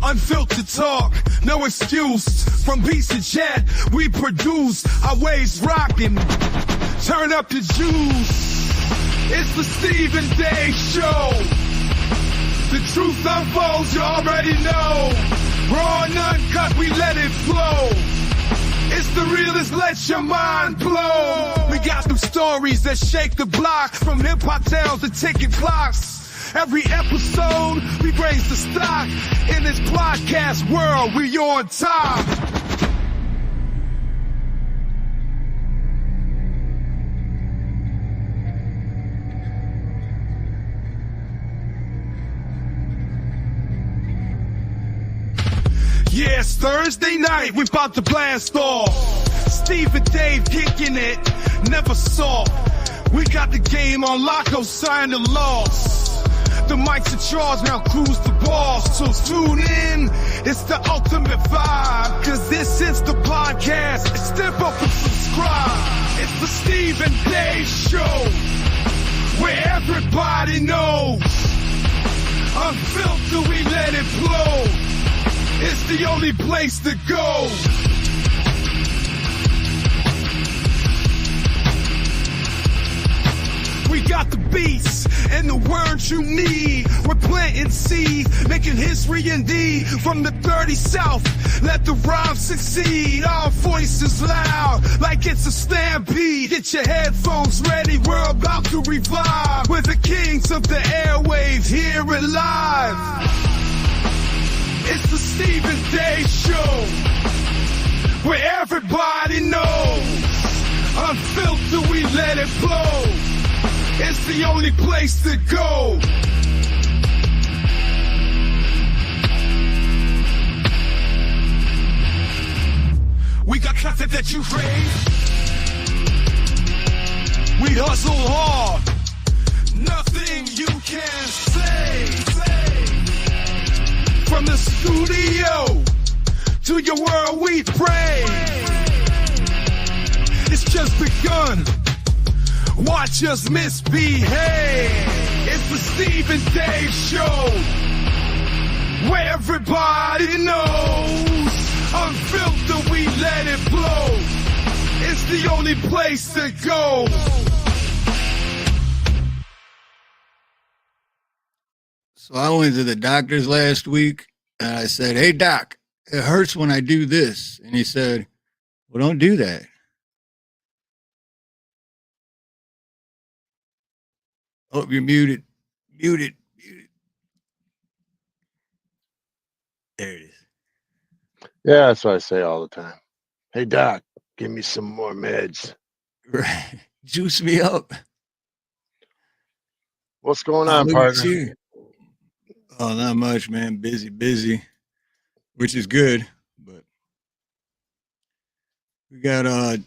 Unfiltered talk, no excuse. From beats to chat, we produce our waves rocking. Turn up the juice. It's the Steve and Dave Show. The truth unfolds, you already know. Raw and uncut, we let it flow. It's the realest, let your mind blow. We got them stories that shake the block, from hip-hop tales to ticking clocks. Every episode, we raise the stock. In this podcast world, we on top. Yeah, it's Thursday night, we about to blast off. Steve and Dave kicking it, never soft. We got the game on lock, no sign of loss. The mic's in charge, now cruise the boss. So tune in, it's the ultimate vibe. Cause this is the podcast, step up and subscribe. It's the Steve and Dave Show, where everybody knows. Unfiltered, we let it flow. It's the only place to go. We got the beats and the words you need. We're planting seeds, making history indeed. From the dirty South, let the rhyme succeed. Our voices loud, like it's a stampede. Get your headphones ready, we're about to revive. We're the kings of the airwaves, here it live. It's the Steve and Dave Show, where everybody knows. Unfiltered, we let it flow. It's the only place to go. We got content that you crave. We hustle hard. Nothing you can say. From the studio to your world we pray. It's just begun. Watch us misbehave. It's the Steve and Dave Show, where everybody knows. Unfiltered, we let it flow. It's the only place to go. So I went to the doctor's last week and I said, "Hey doc, it hurts when I do this." And he said, "Well, don't do that." Oh, you're muted. Muted. There it is. Yeah, that's what I say all the time. Hey, doc, give me some more meds. Right. Juice me up. What's going on, partner? Oh, not much, man. Busy, which is good. But we got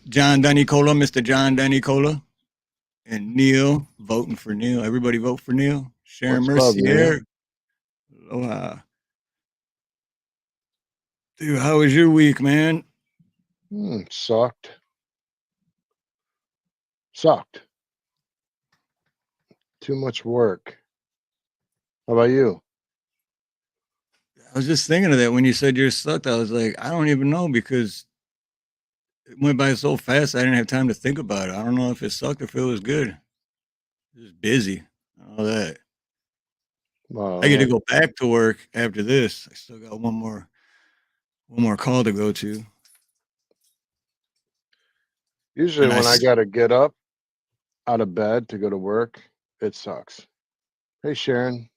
John Danicola, Mr. John Danicola, and Neil voting for Neil. Everybody vote for Neil. Sharon Mercier. Aloha. Dude, how was your week, man? Sucked. Too much work. How about you? I was just thinking of that when you said you're sucked. I was like, I don't even know, because it went by so fast. I didn't have time to think about it. I don't know if it sucked or if it was good. Just busy. All that. Well, I get to go back to work after this. I still got one more call to go to. Usually when I got to get up out of bed to go to work, it sucks. Hey, Sharon.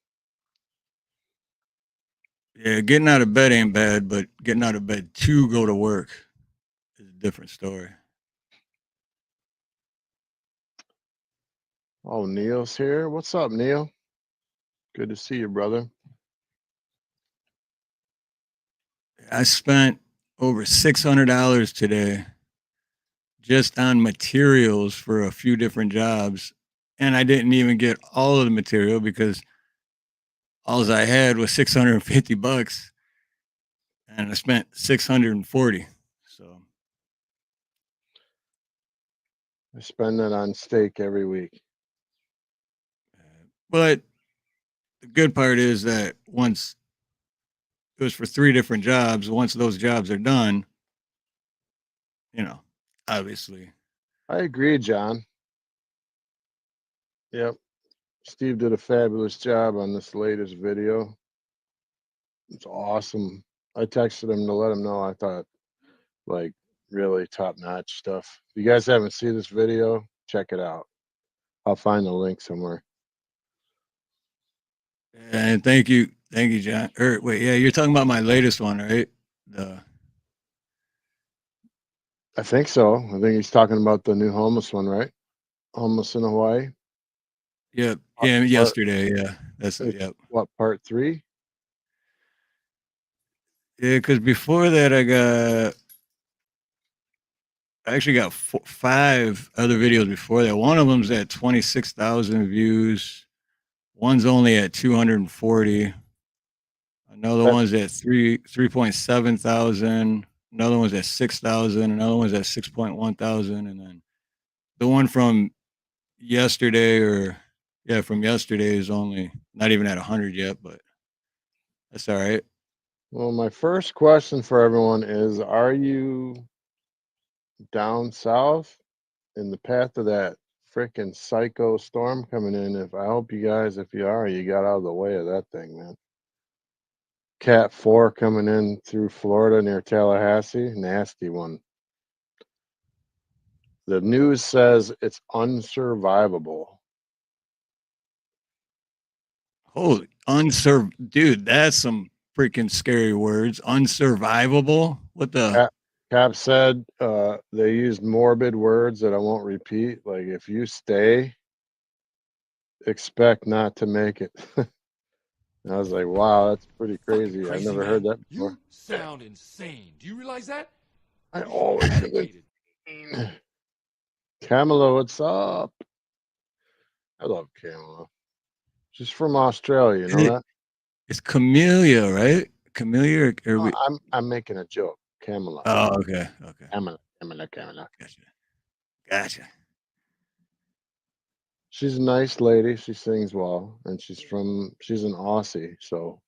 Yeah, getting out of bed ain't bad, but getting out of bed to go to work is a different story. Oh, Neil's here. What's up, Neil? Good to see you, brother. I spent over $600 today just on materials for a few different jobs, and I didn't even get all of the material because all I had was $650, and I spent $640. So I spend that on steak every week. But the good part is that once it was for 3 different jobs. Once those jobs are done, obviously. I agree, John. Yep. Steve did a fabulous job on this latest video. It's awesome. I texted him to let him know I thought, like, really top-notch stuff. If you guys haven't seen this video, check it out. I'll find the link somewhere. And thank you, John. Wait, yeah, you're talking about my latest one, right? I think so. I think he's talking about the new homeless one, right? Homeless in Hawaii. Yep. Yeah, yesterday. Yeah, that's it. Yep. What, part 3? Yeah, because before that, I actually got 5 other videos before that. One of them's at 26,000 views. One's only at 240. Another one's at 3.7 thousand. Another one's at 6,000. Another one's at 6.1 thousand. And then the one from yesterday, from yesterday is only not even at 100 yet, but that's all right. Well, my first question for everyone is, are you down south in the path of that freaking psycho storm coming in? I hope you guys, if you are, you got out of the way of that thing, man. Cat 4 coming in through Florida near Tallahassee. Nasty one. The news says it's unsurvivable. Holy, dude, that's some freaking scary words. Unsurvivable? What the? Cap said they used morbid words that I won't repeat. Like, if you stay, expect not to make it. And I was like, wow, that's pretty crazy. I've never heard that before. You sound insane. Do you realize that? I always think Kamala, what's up? I love Kamala. She's from Australia, you know that? It's Camellia, right? Camellia, or I'm making a joke. Kamala. Oh, okay. Kamala. Gotcha. She's a nice lady. She sings well, and she's an Aussie, so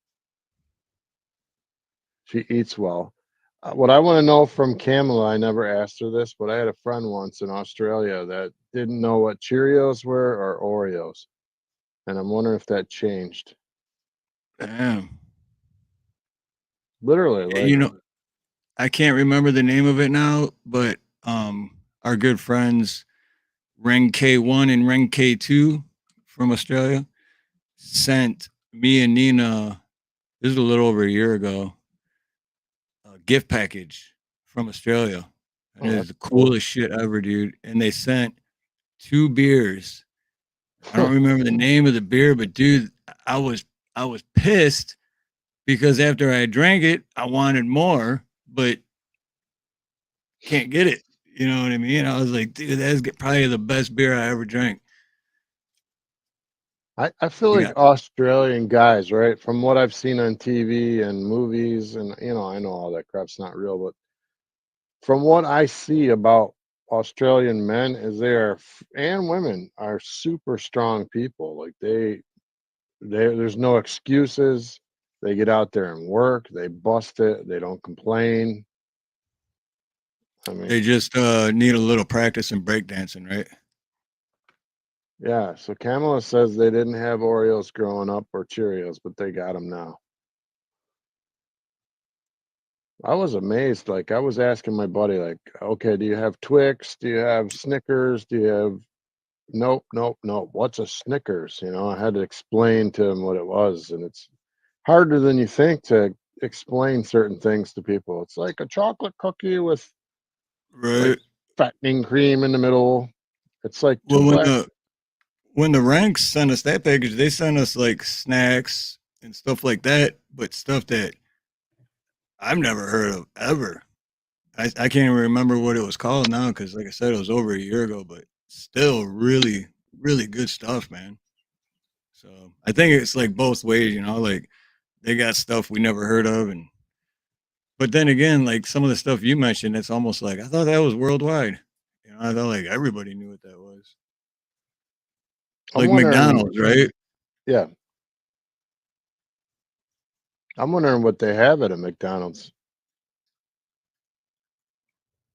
she eats well. What I want to know from Kamala, I never asked her this, but I had a friend once in Australia that didn't know what Cheerios were or Oreos, and I'm wondering if that changed. Damn. Literally, like, I can't remember the name of it now, but our good friends Ring K1 and Ring K2 from Australia sent me and Nina, this is a little over a year ago, a gift package from Australia. And it is the coolest shit ever, dude. And they sent 2 beers. I don't remember the name of the beer, but dude, I was pissed because after I drank it, I wanted more, but can't get it. You know what I mean? I was like, dude, that's probably the best beer I ever drank. I feel like Australian guys, right? From what I've seen on TV and movies, and I know all that crap's not real, but from what I see about Australian men is and women are super strong people. Like there's no excuses. They get out there and work. They bust it. They don't complain. I mean, they just need a little practice in breakdancing, right? Yeah. So Kamala says they didn't have Oreos growing up or Cheerios, but they got them now. I was amazed. Like, I was asking my buddy, like, okay, do you have Twix? Do you have Snickers? Do you have Nope. What's a Snickers? I had to explain to him what it was, and it's harder than you think to explain certain things to people. It's like a chocolate cookie with like fattening cream in the middle. It's like when the ranks sent us that package, they sent us like snacks and stuff like that, but stuff that I've never heard of ever. I can't even remember what it was called now because, like I said, it was over a year ago, but still really, really good stuff, man. So I think it's like both ways, like they got stuff we never heard of, but then again, like some of the stuff you mentioned, it's almost like I thought that was worldwide. I thought like everybody knew what that was. Like McDonald's, right? Yeah. I'm wondering what they have at a McDonald's.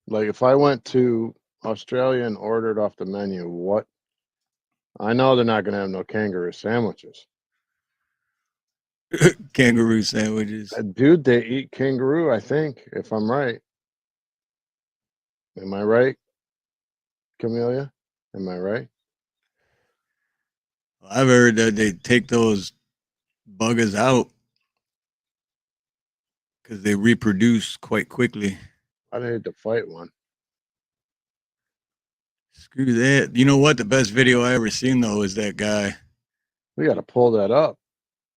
Like if I went to Australia and ordered off the menu, what? I know they're not gonna have no kangaroo sandwiches. Kangaroo sandwiches. Dude, they eat kangaroo, I think, if I'm right. Am I right, Camellia? Am I right? I've heard that they take those buggers out because they reproduce quite quickly. I'd hate to fight one. Screw that. You know what? The best video I ever seen though is that guy. We got to pull that up.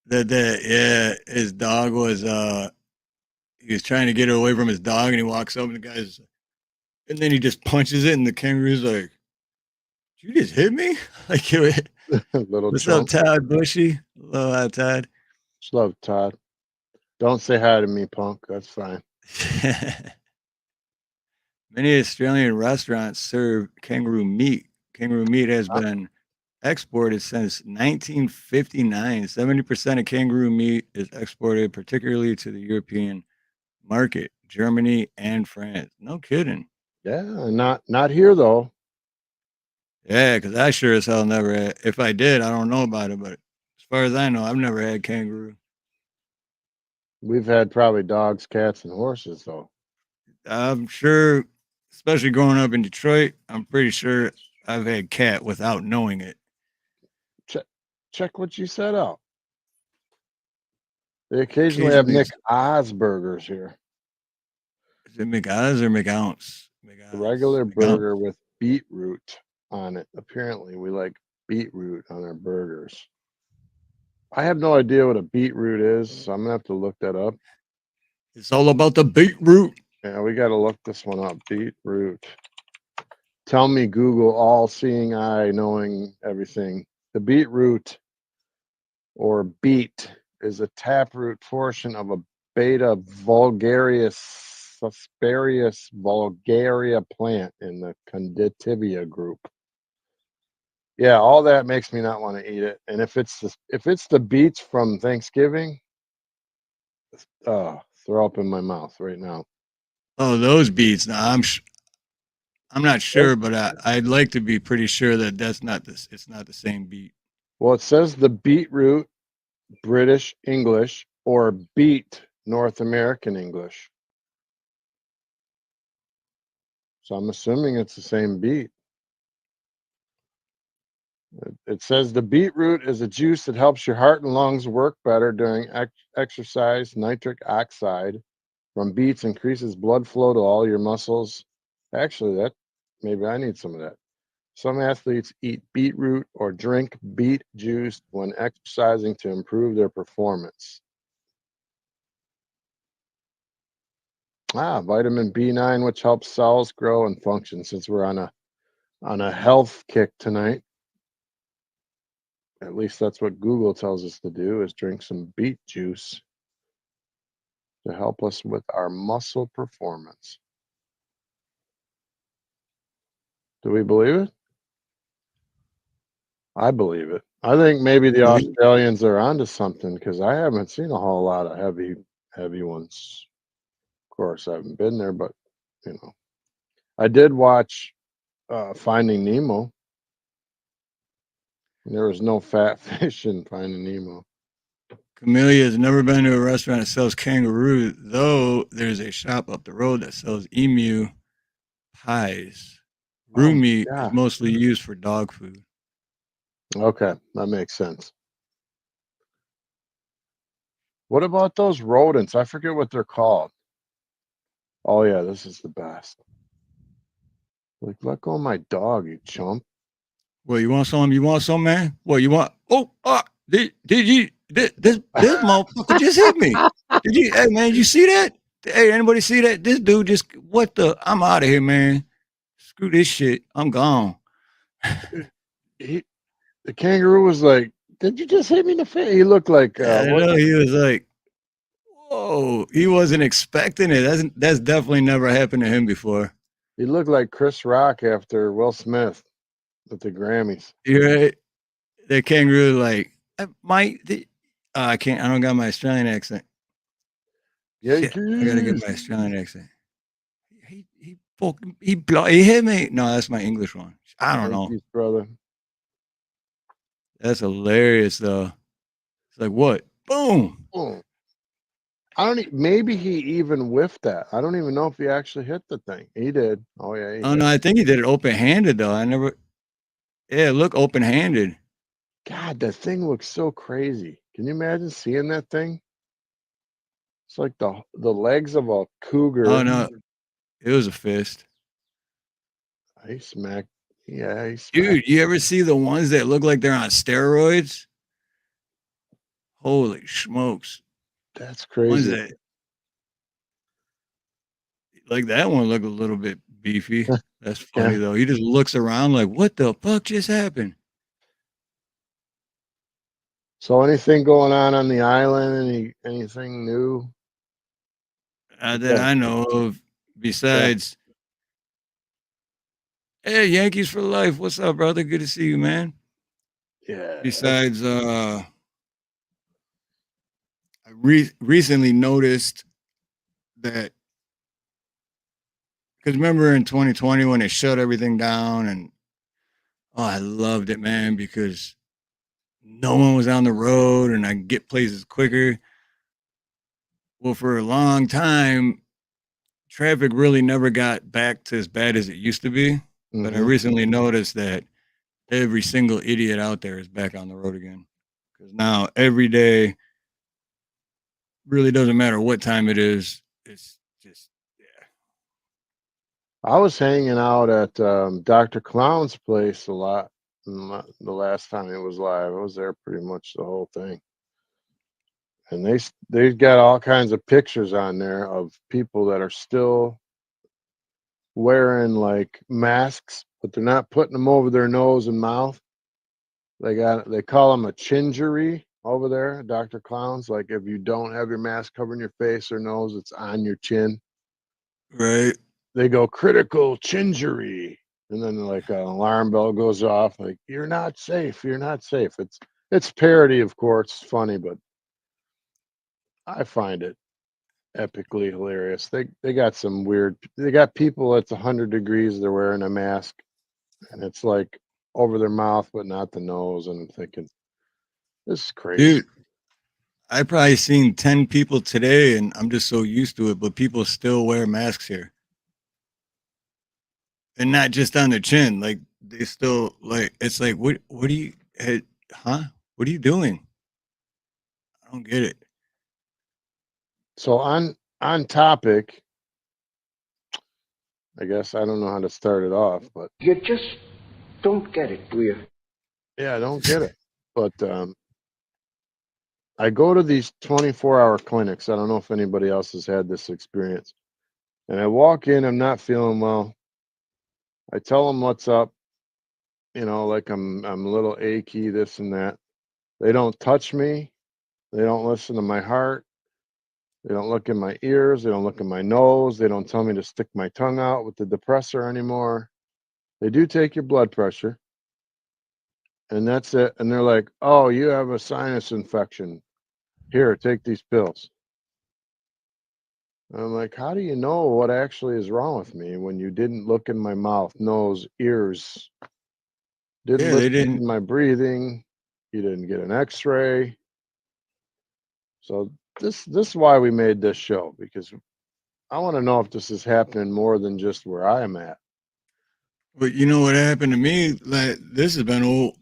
His dog was he was trying to get away from his dog and he walks up and the guy's and then he just punches it and the kangaroo's like, "You just hit me?" Like, Little what's chump. up, Todd Bushy? Hello, Todd. Just love Todd. Don't say hi to me, punk. That's fine. Many Australian restaurants serve kangaroo meat. Kangaroo meat has been exported since 1959. 70% of kangaroo meat is exported, particularly to the European market, Germany and France. No kidding. Yeah, not here though. Yeah, because I sure as hell never had. If I did, I don't know about it, but as far as I know, I've never had kangaroo. We've had probably dogs, cats, and horses though. I'm sure, especially growing up in Detroit, I'm pretty sure I've had cat without knowing it. Check what you set out. They occasionally have Nick Oz burgers here. Is it McOz or McOunce? A regular burger with beetroot on it. Apparently, we like beetroot on our burgers. I have no idea what a beetroot is, so I'm gonna have to look that up. It's all about the beetroot. Yeah, we got to look this one up. Beetroot. Tell me, Google, all-seeing eye, knowing everything. The beetroot, or beet, is a taproot portion of a Beta vulgaris Susparius vulgaria plant in the Conditivia group. Yeah, all that makes me not want to eat it. And if it's the beets from Thanksgiving, throw up in my mouth right now. Oh, those beets. Now I'm not sure, but I'd like to be pretty sure that that's not this. It's not the same beet. Well, it says the beetroot, British English, or beet, North American English. So I'm assuming it's the same beet. It says the beetroot is a juice that helps your heart and lungs work better during exercise. Nitric oxide from beets increases blood flow to all your muscles. Actually, maybe I need some of that. Some athletes eat beetroot or drink beet juice when exercising to improve their performance. Vitamin B9, which helps cells grow and function. Since we're on a health kick tonight, at least that's what Google tells us to do, is drink some beet juice to help us with our muscle performance. Do we believe it? I believe it. I think maybe the Australians are onto something because I haven't seen a whole lot of heavy ones. Of course, I haven't been there, but I did watch Finding Nemo. There was no fat fish in Finding Nemo. Camellia has never been to a restaurant that sells kangaroo, though there's a shop up the road that sells emu pies. Roo meat is mostly used for dog food. Okay, that makes sense. What about those rodents? I forget what they're called. Oh yeah, this is the best. Like, let go of my dog, you chump. Well, you want some? You want some, man? What you want? Oh, did you? This motherfucker just hit me. Did you? Hey, man, you see that? Hey, anybody see that? This dude just what the? I'm out of here, man. Screw this shit. I'm gone. The kangaroo was like, "Did you just hit me in the face?" He looked like I don't know. He was like, "Whoa!" He wasn't expecting it. That's definitely never happened to him before. He looked like Chris Rock after Will Smith at the Grammys. You're right. The kangaroo, like, I don't got my Australian accent. Shit, I gotta get Yankees. my Australian accent. He hit me. No, that's my English one. I don't know. Yankees, brother. That's hilarious though. It's like what? Boom. Oh, I don't. Maybe he even whiffed that. I don't even know if he actually hit the thing. He did. Oh yeah, he Oh did. no, I think he did it open handed though. I never. Yeah, look open handed. God, that thing looks so crazy. Can you imagine seeing that thing? It's like the legs of a cougar. Oh no, it was a fist. He smacked. Yeah, he smacked. Dude, you ever see the ones that look like they're on steroids? Holy smokes. That's Ones crazy. that like that one looked a little bit beefy. That's funny Yeah. though. He just looks around like, what the fuck just happened? So anything going on the island? Anything new? That I know of, besides, hey, Yankees for life. What's up, brother? Good to see you, man. Yeah. Besides, I recently noticed that because remember in 2020 when they shut everything down and I loved it, man, because no one was on the road and I could get places quicker. Well, for a long time, traffic really never got back to as bad as it used to be. But I recently noticed that every single idiot out there is back on the road again. Because now every day really doesn't matter what time it is. It's just, yeah. I was hanging out at Dr. Clown's place a lot the last time it was live. I was there pretty much the whole thing. And they got all kinds of pictures on there of people that are still wearing like masks, but they're not putting them over their nose and mouth. They call them a chingery over there, Dr. Clown's. Like if you don't have your mask covering your face or nose, it's on your chin. Right. They go critical chingery, and then like an alarm bell goes off. Like you're not safe. You're not safe. It's parody, of course. It's funny, but I find it epically hilarious. They got some weird. They got people at 100 degrees. They're wearing a mask, and it's like over their mouth, but not the nose. And I'm thinking, this is crazy. Dude, I probably seen 10 people today and I'm just so used to it, but people still wear masks here. And not just on their chin. Like they still like it's like what are you huh? What are you doing? I don't get it. So on topic, I guess I don't know how to start it off, but You just don't get it, do you? yeah, I don't get it. But I go to these 24-hour clinics. I don't know if anybody else has had this experience. And I walk in, I'm not feeling well. I tell them what's up, like I'm a little achy, this and that. They don't touch me. They don't listen to my heart. They don't look in my ears. They don't look in my nose. They don't tell me to stick my tongue out with the depressor anymore. They do take your blood pressure, and that's it. And they're like, "Oh, you have a sinus infection. Here, take these pills." And I'm like, "How do you know what actually is wrong with me when you didn't look in my mouth, nose, ears, didn't Yeah, they listen to didn't. my breathing, you didn't get an X-ray?" So this is why we made this show, because I want to know if this is happening more than just where I am at. But you know what happened to me? Like this has been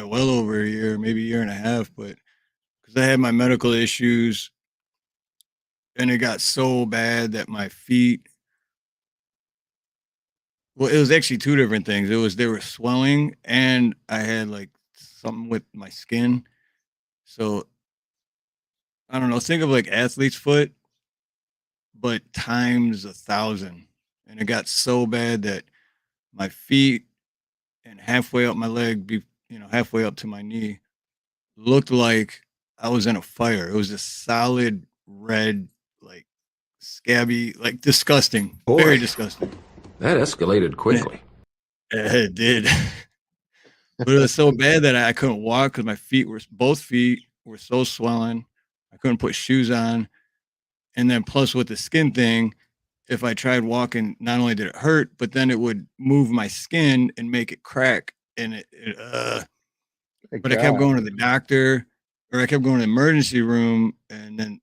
well over a year, maybe a year and a half. But because I had my medical issues, and it got so bad that my feet. Well, it was actually two different things. They were swelling, and I had like something with my skin. So I don't know. Think of like athlete's foot, but times 1,000. And it got so bad that my feet and halfway up my leg, halfway up to my knee, looked like I was in a fire. It was a solid red, like scabby, like disgusting, very Boy, disgusting. that escalated quickly. It did. But it was so bad that I couldn't walk because both feet were so swollen. I couldn't put shoes on. And then plus with the skin thing, if I tried walking, not only did it hurt, but then it would move my skin and make it crack. And but I kept God. going to the doctor, or I kept going to the emergency room. And then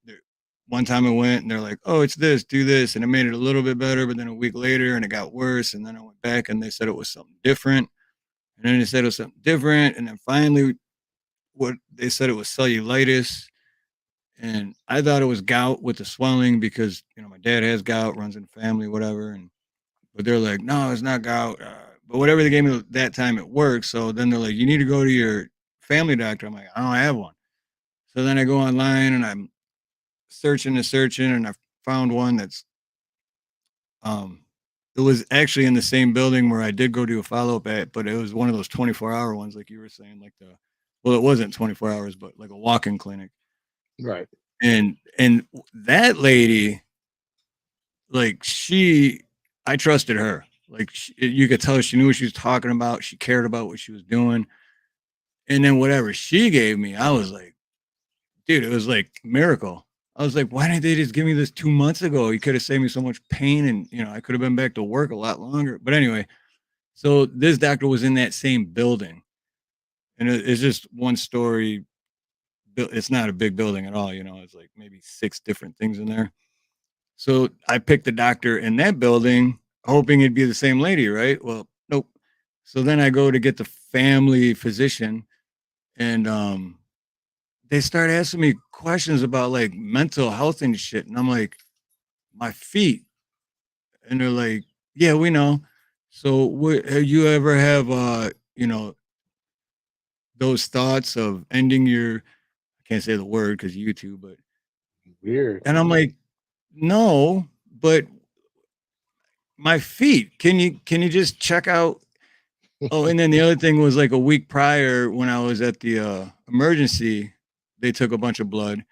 one time I went and they're like, oh, it's this, do this. And it made it a little bit better. But then a week later and it got worse. And then I went back and they said it was something different. And then they said it was something different. And then finally, what they said it was cellulitis. And I thought it was gout with the swelling because, my dad has gout, runs in the family, whatever. But they're like, no, it's not gout. But whatever they gave me that time, it worked. So then they're like, you need to go to your family doctor. I'm like, I don't have one. So then I go online and I'm searching and I found one that's, it was actually in the same building where I did go do a follow-up at, but it was one of those 24-hour ones, like you were saying, well, it wasn't 24 hours, but like a walk-in clinic. Right. And that lady, like I trusted her. Like you could tell she knew what she was talking about. She cared about what she was doing. And then whatever she gave me, I was like, dude, it was like miracle. I was like, why didn't they just give me this 2 months ago? You could have saved me so much pain and, I could have been back to work a lot longer. But anyway, so this doctor was in that same building. And it's just one story. It's not a big building at all. It's like maybe 6 different things in there. So I picked the doctor in that building, hoping it'd be the same lady, right? Well, nope. So then I go to get the family physician, and they start asking me questions about like mental health and shit. And I'm like, my feet. And they're like, yeah, we know. So have you ever have, those thoughts of ending I can't say the word because YouTube, but. Weird. And I'm like, no, but my feet, can you just check out? Oh, and then the other thing was like a week prior when I was at the emergency, they took a bunch of blood.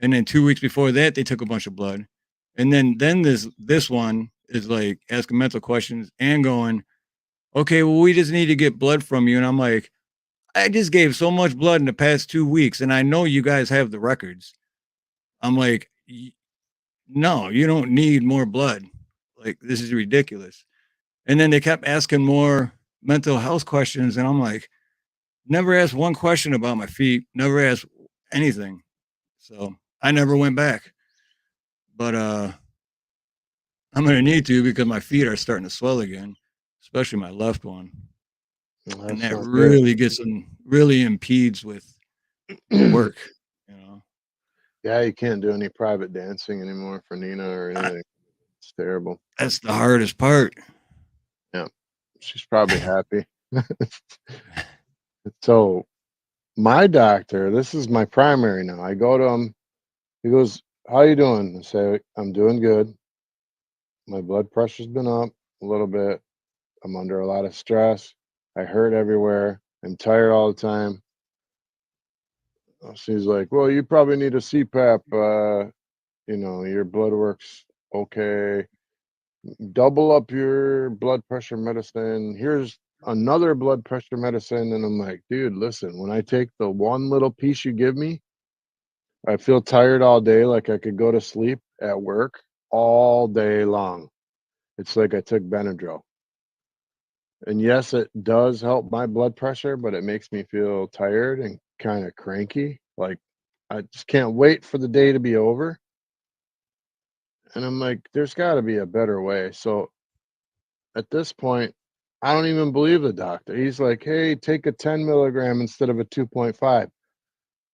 And then 2 weeks before that, they took a bunch of blood. And then this one is like asking mental questions and going, okay, well, we just need to get blood from you. And I'm like, I just gave so much blood in the past 2 weeks, and I know you guys have the records. I'm like, no, you don't need more blood. Like, this is ridiculous. And then they kept asking more mental health questions. And I'm like, never asked one question about my feet, never asked anything. So I never went back. But I'm going to need to because my feet are starting to swell again, especially my left one. Well, And that's that not really really impedes with good. work, Yeah, you can't do any private dancing anymore for Nina or anything. It's terrible. That's the hardest part. Yeah, she's probably happy. So my doctor, this is my primary now. I go to him. He goes, how you doing? I say, I'm doing good. My blood pressure's been up a little bit. I'm under a lot of stress. I hurt everywhere. I'm tired all the time. She's like, well, you probably need a CPAP. Your blood work's okay. Double up your blood pressure medicine. Here's another blood pressure medicine. And I'm like, dude, listen, when I take the one little piece you give me, I feel tired all day, like I could go to sleep at work all day long. It's like I took Benadryl. And yes, it does help my blood pressure, but it makes me feel tired and kind of cranky. Like I just can't wait for the day to be over. And I'm like, there's got to be a better way. So at this point, I don't even believe the doctor. He's like, hey, take a 10 milligram instead of a 2.5.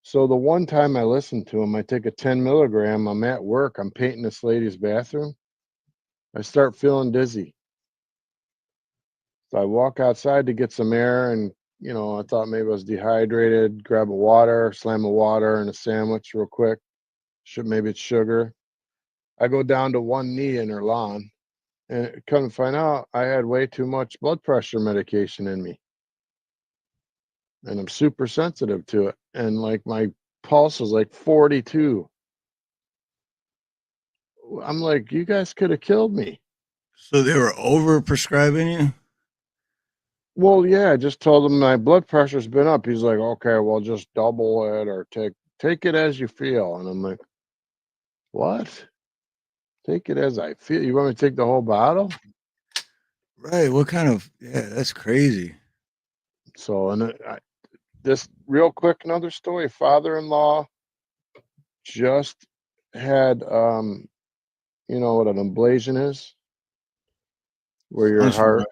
So the one time I listened to him, I take a 10 milligram. I'm at work. I'm painting this lady's bathroom. I start feeling dizzy. So I walk outside to get some air, and I thought maybe I was dehydrated. Grab a water, slam a water and a sandwich real quick. Maybe it's sugar. I go down to one knee in her lawn, and come to find out I had way too much blood pressure medication in me. And I'm super sensitive to it. And like my pulse was like 42. I'm like, you guys could have killed me. So they were over prescribing you? Well, yeah, I just told him my blood pressure's been up. He's like, okay, well, just double it or take it as you feel. And I'm like, What? Take it as I feel. You want me to take the whole bottle? Right. What kind of, yeah, that's crazy. So, and this real quick, another story. Father-in-law just had, you know what an ablation is? Where Sounds familiar.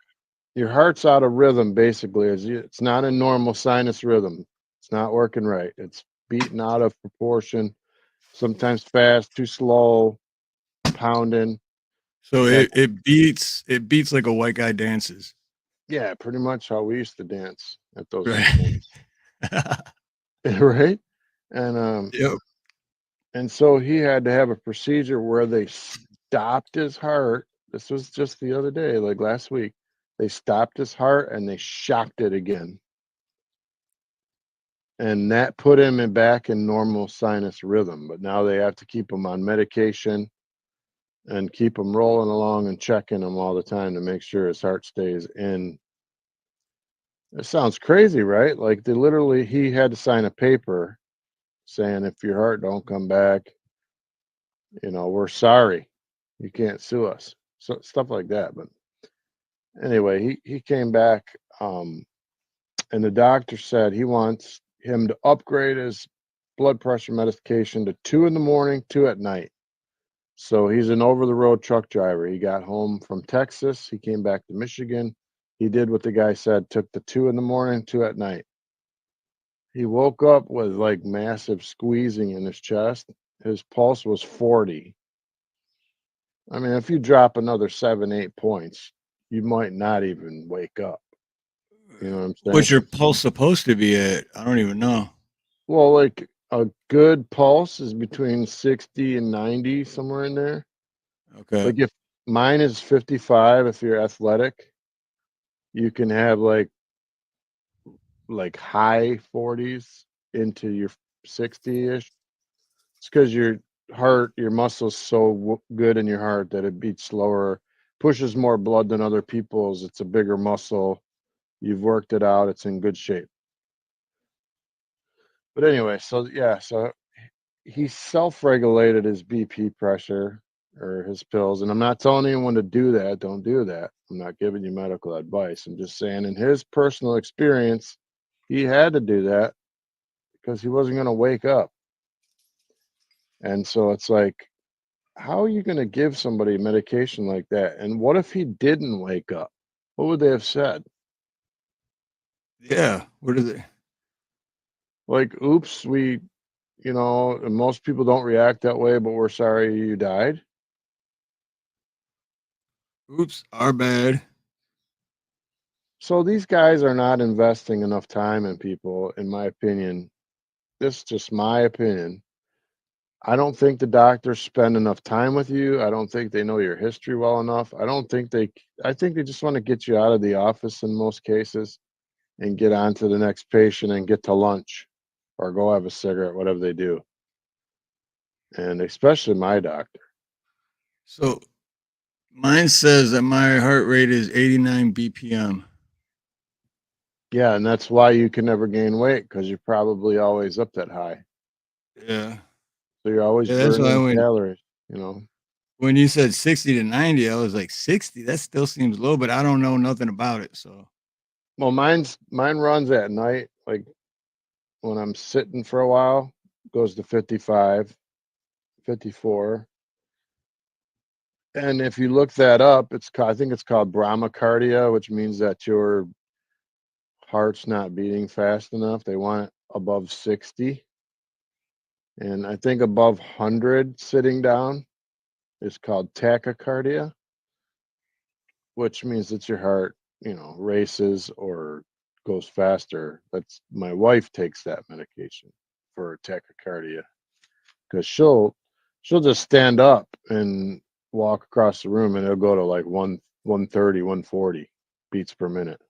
your heart's out of rhythm, basically. It's not in normal sinus rhythm. It's not working right. It's beating out of proportion, sometimes fast, too slow, pounding. So Had, it beats like a white guy dances. yeah, pretty much how we used to dance at those Right. things. Right? Yep. And so he had to have a procedure where they stopped his heart. This was just the other day, like last week. They stopped his heart and they shocked it again. And that put him back in normal sinus rhythm. But now they have to keep him on medication and keep him rolling along and checking him all the time to make sure his heart stays in. It sounds crazy, right? Like he had to sign a paper saying if your heart don't come back, you know, we're sorry. You can't sue us. So stuff like that. But anyway, he came back, and the doctor said he wants him to upgrade his blood pressure medication to 2 in the morning, 2 at night. So he's an over the road truck driver. He got home from Texas. He came back to Michigan. He did what the guy said, took the 2 in the morning, 2 at night. He woke up with like massive squeezing in his chest. His pulse was 40. I mean, if you drop another 7, 8 points, you might not even wake up. You know what I'm saying? What's your pulse supposed to be at? I don't even know. Well, like a good pulse is between 60 and 90, somewhere in there. Okay. Like if mine is 55, if you're athletic, you can have like high 40s into your 60-ish. It's because your muscle's so good in your heart that it beats slower, pushes more blood than other people's. It's a bigger muscle. You've worked it out. It's in good shape. But anyway, so yeah, so he self-regulated his BP pressure or his pills. And I'm not telling anyone to do that. Don't do that. I'm not giving you medical advice. I'm just saying in his personal experience, he had to do that because he wasn't going to wake up. And so it's like, how are you going to give somebody medication like that? And what if he didn't wake up? What would they have said? Yeah. What is it? Like, oops, most people don't react that way, but we're sorry you died. Oops, our bad. So these guys are not investing enough time in people, in my opinion. This is just my opinion. I don't think the doctors spend enough time with you. I don't think they know your history well enough. I think they just want to get you out of the office in most cases and get on to the next patient and get to lunch or go have a cigarette, whatever they do. And especially my doctor. So mine says that my heart rate is 89 BPM. Yeah, and that's why you can never gain weight because you're probably always up that high. Yeah. So you're always Yeah, that's why burning calories, you know. when you said 60 to 90, I was like, 60? That still seems low, but I don't know nothing about it. So Well, mine runs at night, like when I'm sitting for a while, goes to 55, 54. And if you look that up, I think it's called bradycardia, which means that your heart's not beating fast enough. They want it above 60. And I think above 100 sitting down is called tachycardia, which means that your heart, races or goes faster. That's my wife takes that medication for tachycardia because she'll just stand up and walk across the room and it'll go to like 130, 140 beats per minute.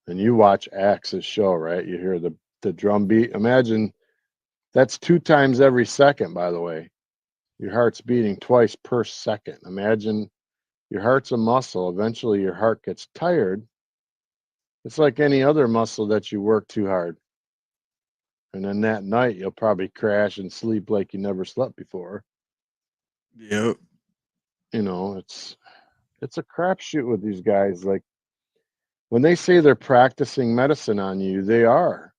And you watch Axe's show, right? You hear the drum beat. Imagine that's 2 times every second, by the way. Your heart's beating twice per second. Imagine your heart's a muscle. Eventually your heart gets tired. It's like any other muscle that you work too hard. And then that night you'll probably crash and sleep like you never slept before. Yep. You know, it's a crapshoot with these guys. Like when they say they're practicing medicine on you, they are.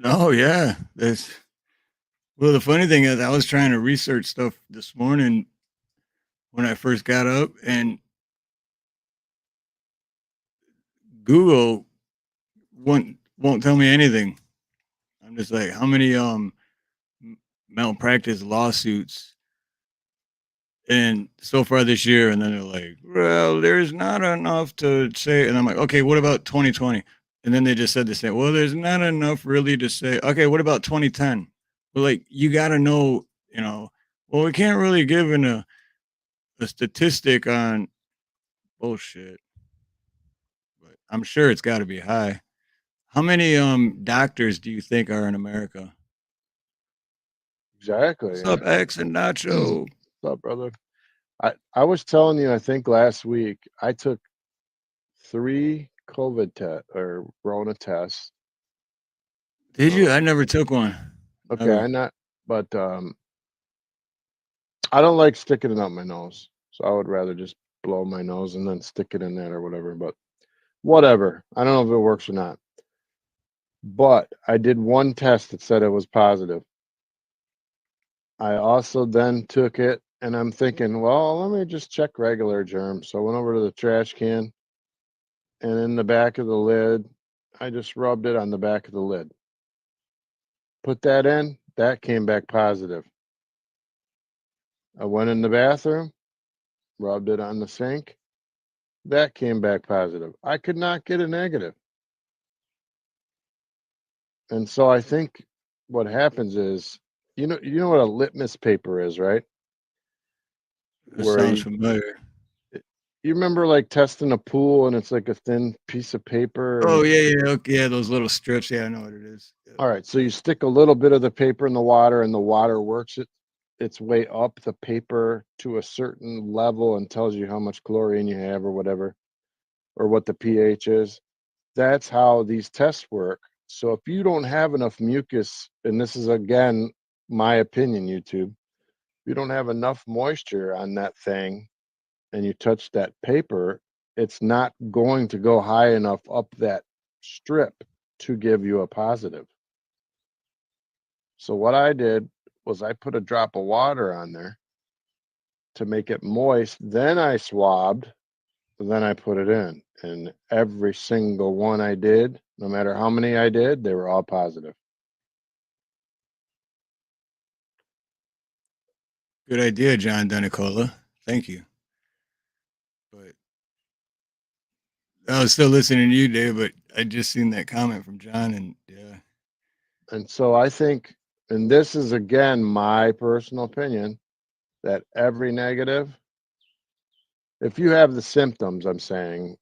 Oh yeah. Well, the funny thing is I was trying to research stuff this morning when I first got up, and Google won't tell me anything. I'm just like, how many malpractice lawsuits and so far this year? And then they're like, well, there's not enough to say. And I'm like, okay, what about 2020? And then they just said the same. Well, there's not enough really to say. Okay, what about 2010? Well, like you got to know, well, we can't really give a statistic on bullshit, but I'm sure it's got to be high. How many doctors do you think are in America? Exactly. What's up, X and Nacho? What's up, brother? I was telling you, I think last week, I took 3 COVID or Rona tests. Did you? I never took one. Okay, Never. but I don't like sticking it up my nose. So I would rather just blow my nose and then stick it in that or whatever. But whatever. I don't know if it works or not. But I did one test that said it was positive. I also then took it and I'm thinking, well, let me just check regular germs. So I went over to the trash can and in the back of the lid, I just rubbed it on the back of the lid. Put that in, that came back positive. I went in the bathroom, rubbed it on the sink, that came back positive. I could not get a negative. And so I think what happens is, you know what a litmus paper is, right? It Where sounds familiar. you remember like testing a pool and it's like a thin piece of paper Oh and yeah, okay, yeah, those little strips. Yeah, I know what it is. Yeah. all right, so you stick a little bit of the paper in the water and the water works its way up the paper to a certain level and tells you how much chlorine you have or whatever, or what the pH is. That's how these tests work. So if you don't have enough mucus, and this is again my opinion, YouTube, if you don't have enough moisture on that thing and you touch that paper, it's not going to go high enough up that strip to give you a positive. So what I did was I put a drop of water on there to make it moist. Then I swabbed, then I put it in. And every single one I did, no matter how many I did, they were all positive. Good idea, John Denicola. Thank you. But I was still listening to you, Dave, but I just seen that comment from John, and yeah. And so I think, and this is again my personal opinion, that every negative, if you have the symptoms, I'm saying,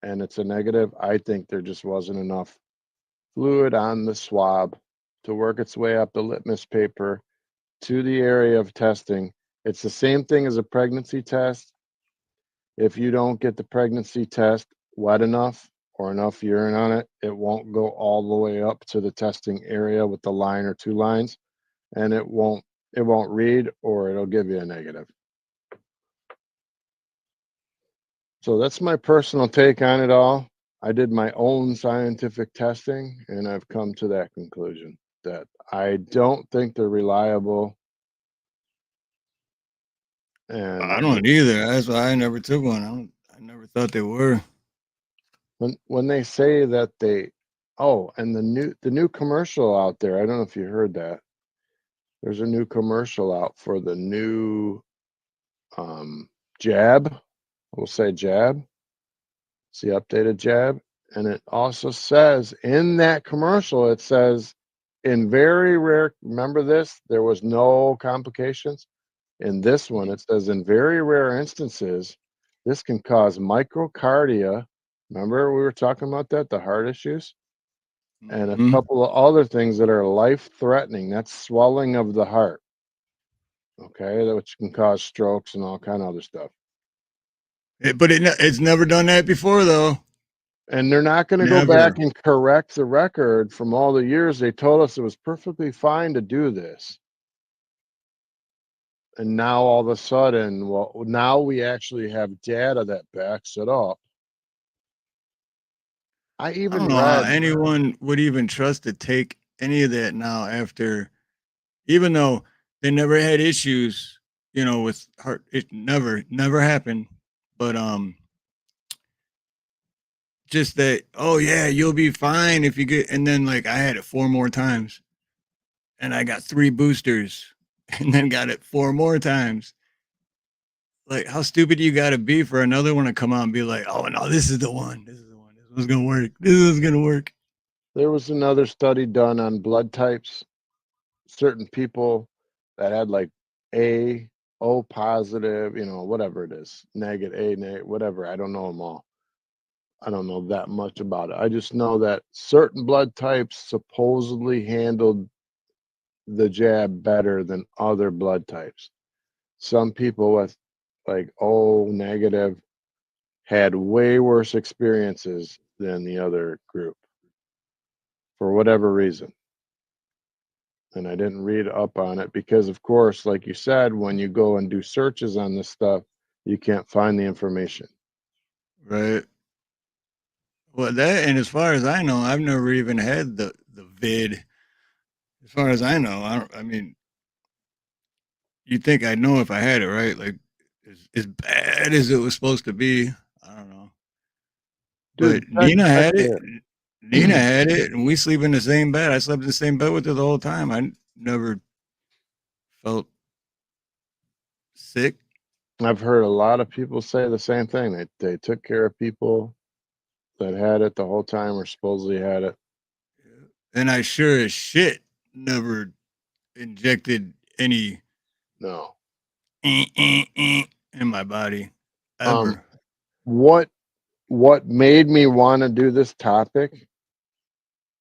and it's a negative, I think there just wasn't enough fluid on the swab to work its way up the litmus paper to the area of testing. It's the same thing as a pregnancy test. If you don't get the pregnancy test wet enough or enough urine on it, it won't go all the way up to the testing area with the line or 2 lines, and it won't read, or it'll give you a negative. So that's my personal take on it all. I did my own scientific testing, and I've come to that conclusion that I don't think they're reliable. And I don't either. That's why I never took one. I never thought they were. when they say that and the new commercial out there, I don't know if you heard that. There's a new commercial out for the new jab. We'll say jab. It's the updated jab. And it also says in that commercial, it says, in very rare, remember this, there was no complications. In this one, it says, in very rare instances, this can cause microcardia. Remember we were talking about that, the heart issues? And a couple of other things that are life-threatening. That's swelling of the heart. Okay, which can cause strokes and all kind of other stuff. But it's never done that before, though. And they're not going to go back and correct the record from all the years they told us it was perfectly fine to do this. And now all of a sudden, well, now we actually have data that backs it up. I I even don't know how read, anyone would even trust to take any of that now after, even though they never had issues, with heart. It never happened. But just that, oh yeah, you'll be fine if you get, and then like I had it 4 more times, and I got 3 boosters, and then got it 4 more times. Like, how stupid you got to be for another one to come out and be like, oh no, this is the one. This is the one. This was gonna work. This is gonna work. there was another study done on blood types. Certain people that had like A, O positive, whatever it is, negative, A, negative, whatever. I don't know them all. I don't know that much about it. I just know that certain blood types supposedly handled the jab better than other blood types. Some people with like O negative had way worse experiences than the other group for whatever reason. And I didn't read up on it because, of course, like you said, when you go and do searches on this stuff, you can't find the information. Right. Well, that, and as far as I know, I've never even had the vid. As far as I know, I don't. I mean, you'd think I'd know if I had it, right? Like, as bad as it was supposed to be. I don't know. But Dude, Nina check had it. it. Nina had it, and we sleep in the same bed. I slept in the same bed with her the whole time. I never felt sick. I've heard a lot of people say the same thing. They took care of people that had it the whole time or supposedly had it. And I sure as shit never injected any No. in my body Um, ever. what made me want to do this topic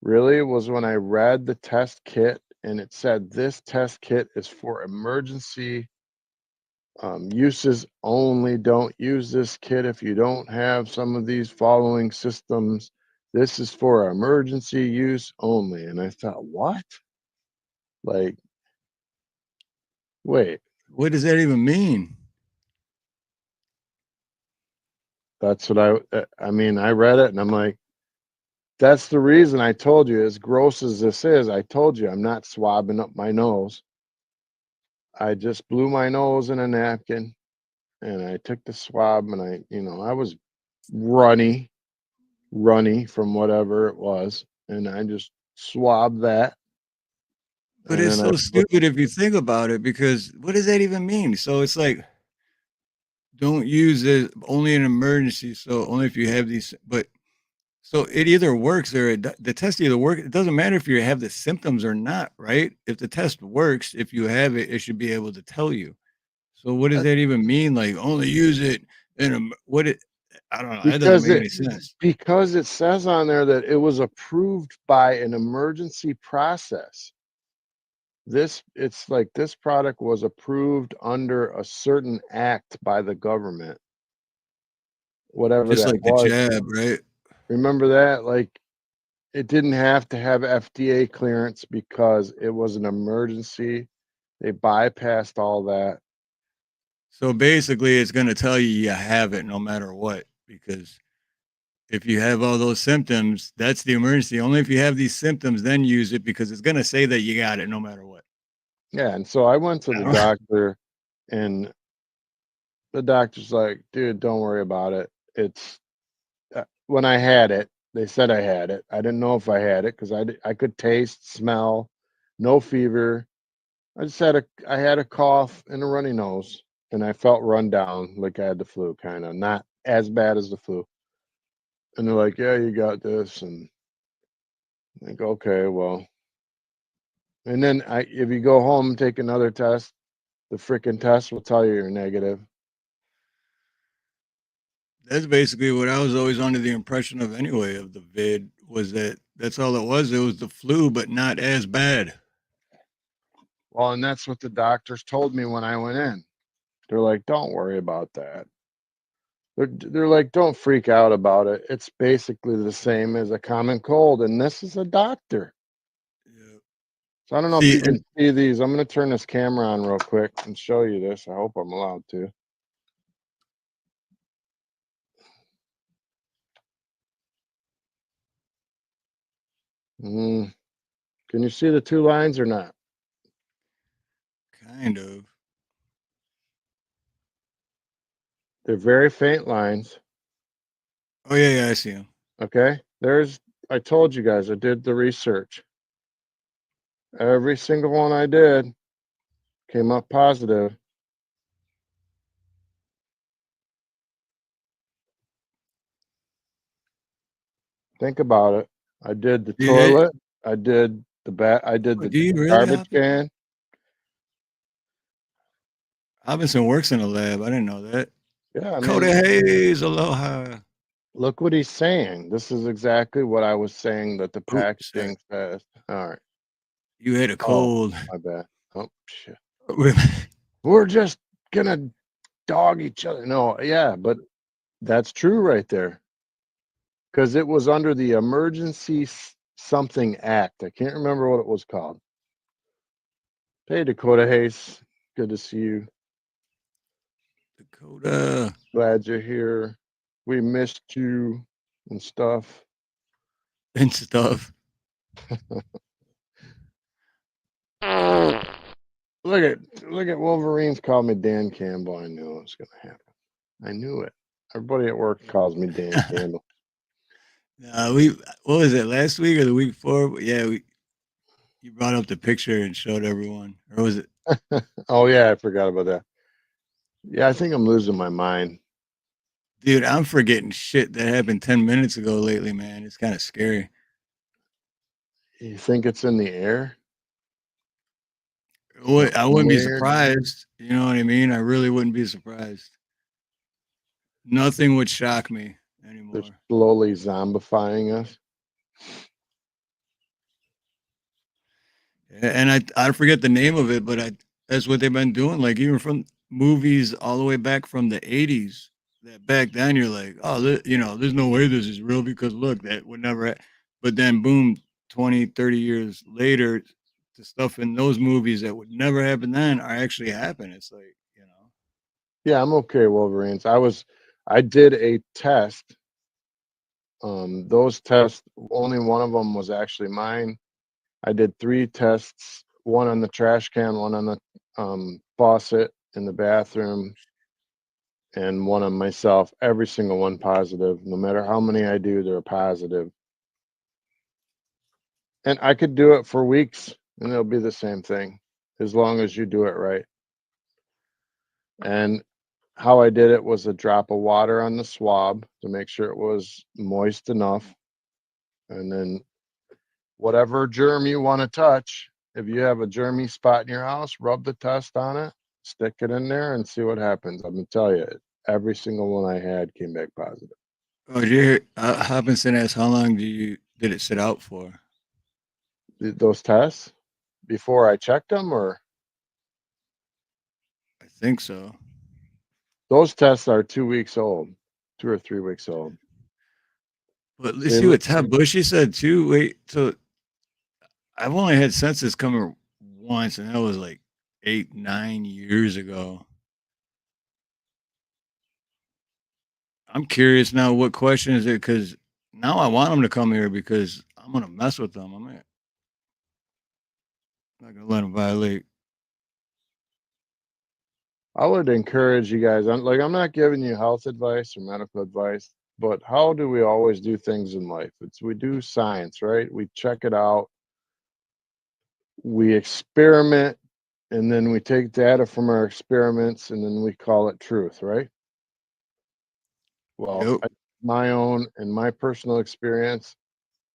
really was when I read the test kit and it said this test kit is for emergency uses only. Don't use this kit if you don't have some of these following systems. This is for emergency use only. And I thought, what? Like, wait, What does that even mean? that's what I mean, I read it and I'm like, that's the reason I told you, as gross as this is, I told you I'm not swabbing up my nose. I just blew my nose in a napkin and I took the swab and I was runny from whatever it was. And I just swabbed that. But And it's then I so put, stupid if you think about it, because what does that even mean? So it's like, don't use it only in emergency. So only if you have these, but so it either works or the test either works. It doesn't matter if you have the symptoms or not, right? If the test works, if you have it, it should be able to tell you. So what does that even mean? Like, only use it in a, what it, I don't know. That doesn't because make it any sense. because it says on there that it was approved by an emergency process. It's like this product was approved under a certain act by the government, whatever Just that like the was. jab, right? Remember that? Like, it didn't have to have FDA clearance because it was an emergency. They bypassed all that. So basically, it's going to tell you you have it no matter what, because if you have all those symptoms, that's the emergency. Only if you have these symptoms, then use it, because it's going to say that you got it no matter what. Yeah, and so I went to the doctor and the doctor's like, dude, don't worry about it. It's when I had it, they said I had it. I didn't know if I had it because I could taste, smell, no fever. I had a cough and a runny nose, and I felt run down like I had the flu, kind of not as bad as the flu. And they're like, yeah, you got this, and I think, okay, well. And then if you go home and take another test, the freaking test will tell you you're negative. That's basically what I was always under the impression of anyway, of the vid, was that that's all it was. It was the flu, but not as bad. Well, and that's what the doctors told me when I went in. They're like, don't worry about that. They're like, don't freak out about it. It's basically the same as a common cold, and this is a doctor. Yeah. So I don't know if See, you can see these. I'm going to turn this camera on real quick and show you this. I hope I'm allowed to. Can you see the two lines or not? kind of. They're very faint lines. Oh yeah, I see him. Okay. I told you guys, I did the research. Every single one I did came up positive. Think about it. I did the toilet. I did I did Oh, the do you really, garbage can. Robinson works in a lab. I didn't know that. Yeah, I Dakota mean, Hayes, aloha. look what he's saying. This is exactly what I was saying that the Oops, sorry. packaging says. All right. You had a Oh, cold. my bad. Oh, shit. We're just gonna dog each other. No, yeah, but that's true right there. Because it was under the Emergency Something Act. I can't remember what it was called. Hey, Dakota Hayes. Good to see you. Dakota Glad you're here. We missed you and stuff. and stuff. Look at Wolverines call me Dan Campbell. I knew it was gonna happen. I knew it. Everybody at work calls me Dan Campbell. What was it, last week or the week before? Yeah, you brought up the picture and showed everyone. Or was it? Oh yeah, I forgot about that. Yeah, I think I'm losing my mind. Dude, I'm forgetting shit that happened 10 minutes ago lately, man. It's kind of scary. You think it's in the air? I wouldn't be Weird. surprised. You know what I mean? I really wouldn't be surprised. Nothing would shock me They're anymore. slowly zombifying us. And I forget the name of it, but that's what they've been doing. Like even from movies all the way back from the 80s. That back then you're like, oh, there's no way this is real because look, that would never. But then boom, 20, 30 years later, the stuff in those movies that would never happen then are actually happening. It's like, Yeah, I'm okay, Wolverines. I did a test. Those tests, only one of them was actually mine. I did 3 tests, one on the trash can, one on the faucet in the bathroom, and one on myself. Every single one positive. No matter how many I do, they're positive. And I could do it for weeks and it'll be the same thing as long as you do it right. And how I did it was a drop of water on the swab to make sure it was moist enough. And then whatever germ you want to touch, if you have a germy spot in your house, rub the test on it, stick it in there, and see what happens. I'm going to tell you, every single one I had came back positive. oh, did you hear, Hopkinson asked how long did it sit out for? Those tests before I checked them, or I think so. those tests are 2 weeks old, 2 or 3 weeks old. But let's see what Ted Bushy said too. Wait, so I've only had census come once, and that was like 8, 9 years ago. I'm curious now. What question is it? Because now I want them to come here because I'm gonna mess with them. I'm not gonna let them violate. I would encourage you guys. I'm not giving you health advice or medical advice, but how do we always do things in life? We do science, right? We check it out, we experiment, and then we take data from our experiments, and then we call it truth, right? Well, Yep. my own and my personal experience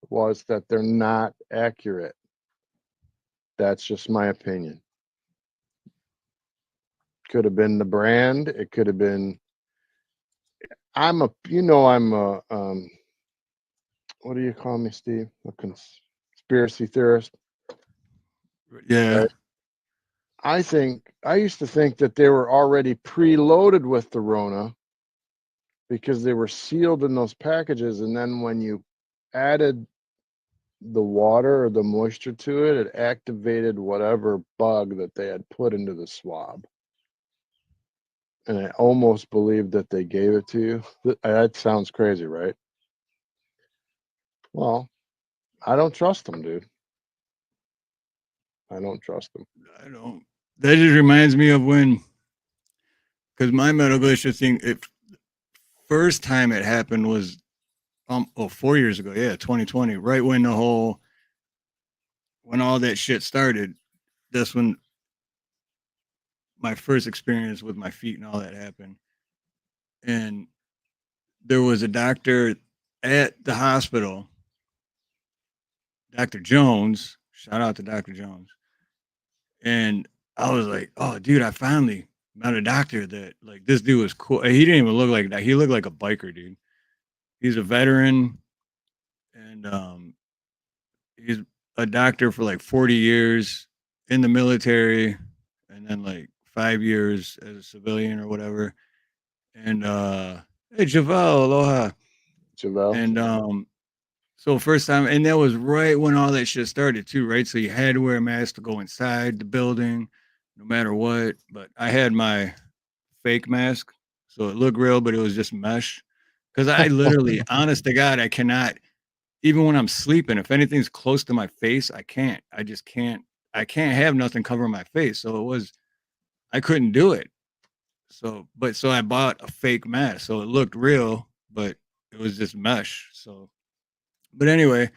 was that they're not accurate. That's just my opinion. Could have been the brand. It could have been. I'm a. What do you call me, Steve? A conspiracy theorist. Yeah. Right? I used to think that they were already preloaded with the Rona, because they were sealed in those packages, and then when you added the water or the moisture to it, it activated whatever bug that they had put into the swab. And I almost believed that they gave it to you. That sounds crazy, right? Well, I don't trust them, dude. I don't trust them. I don't. That just reminds me of when, because my medical issue thing, first time it happened was 4 years ago. Yeah, 2020, right when all that shit started. That's when my first experience with my feet and all that happened. And there was a doctor at the hospital, Dr. Jones. Shout out to Dr. Jones. And I was like, oh, dude, I finally met a doctor that, like, this dude was cool. He didn't even look like that. He looked like a biker, dude. He's a veteran, and he's a doctor for like 40 years in the military, and then like 5 years as a civilian or whatever. And hey, Javel, aloha. Chevelle. And so first time, and that was right when all that shit started too, right? So you had to wear a mask to go inside the building, no matter what. But I had my fake mask, so it looked real, but it was just mesh. Because I literally, honest to God, I cannot, even when I'm sleeping, if anything's close to my face, I can't. I just can't. I can't have nothing covering my face. So I couldn't do it. So I bought a fake mask, so it looked real, but it was just mesh. So, but anyway,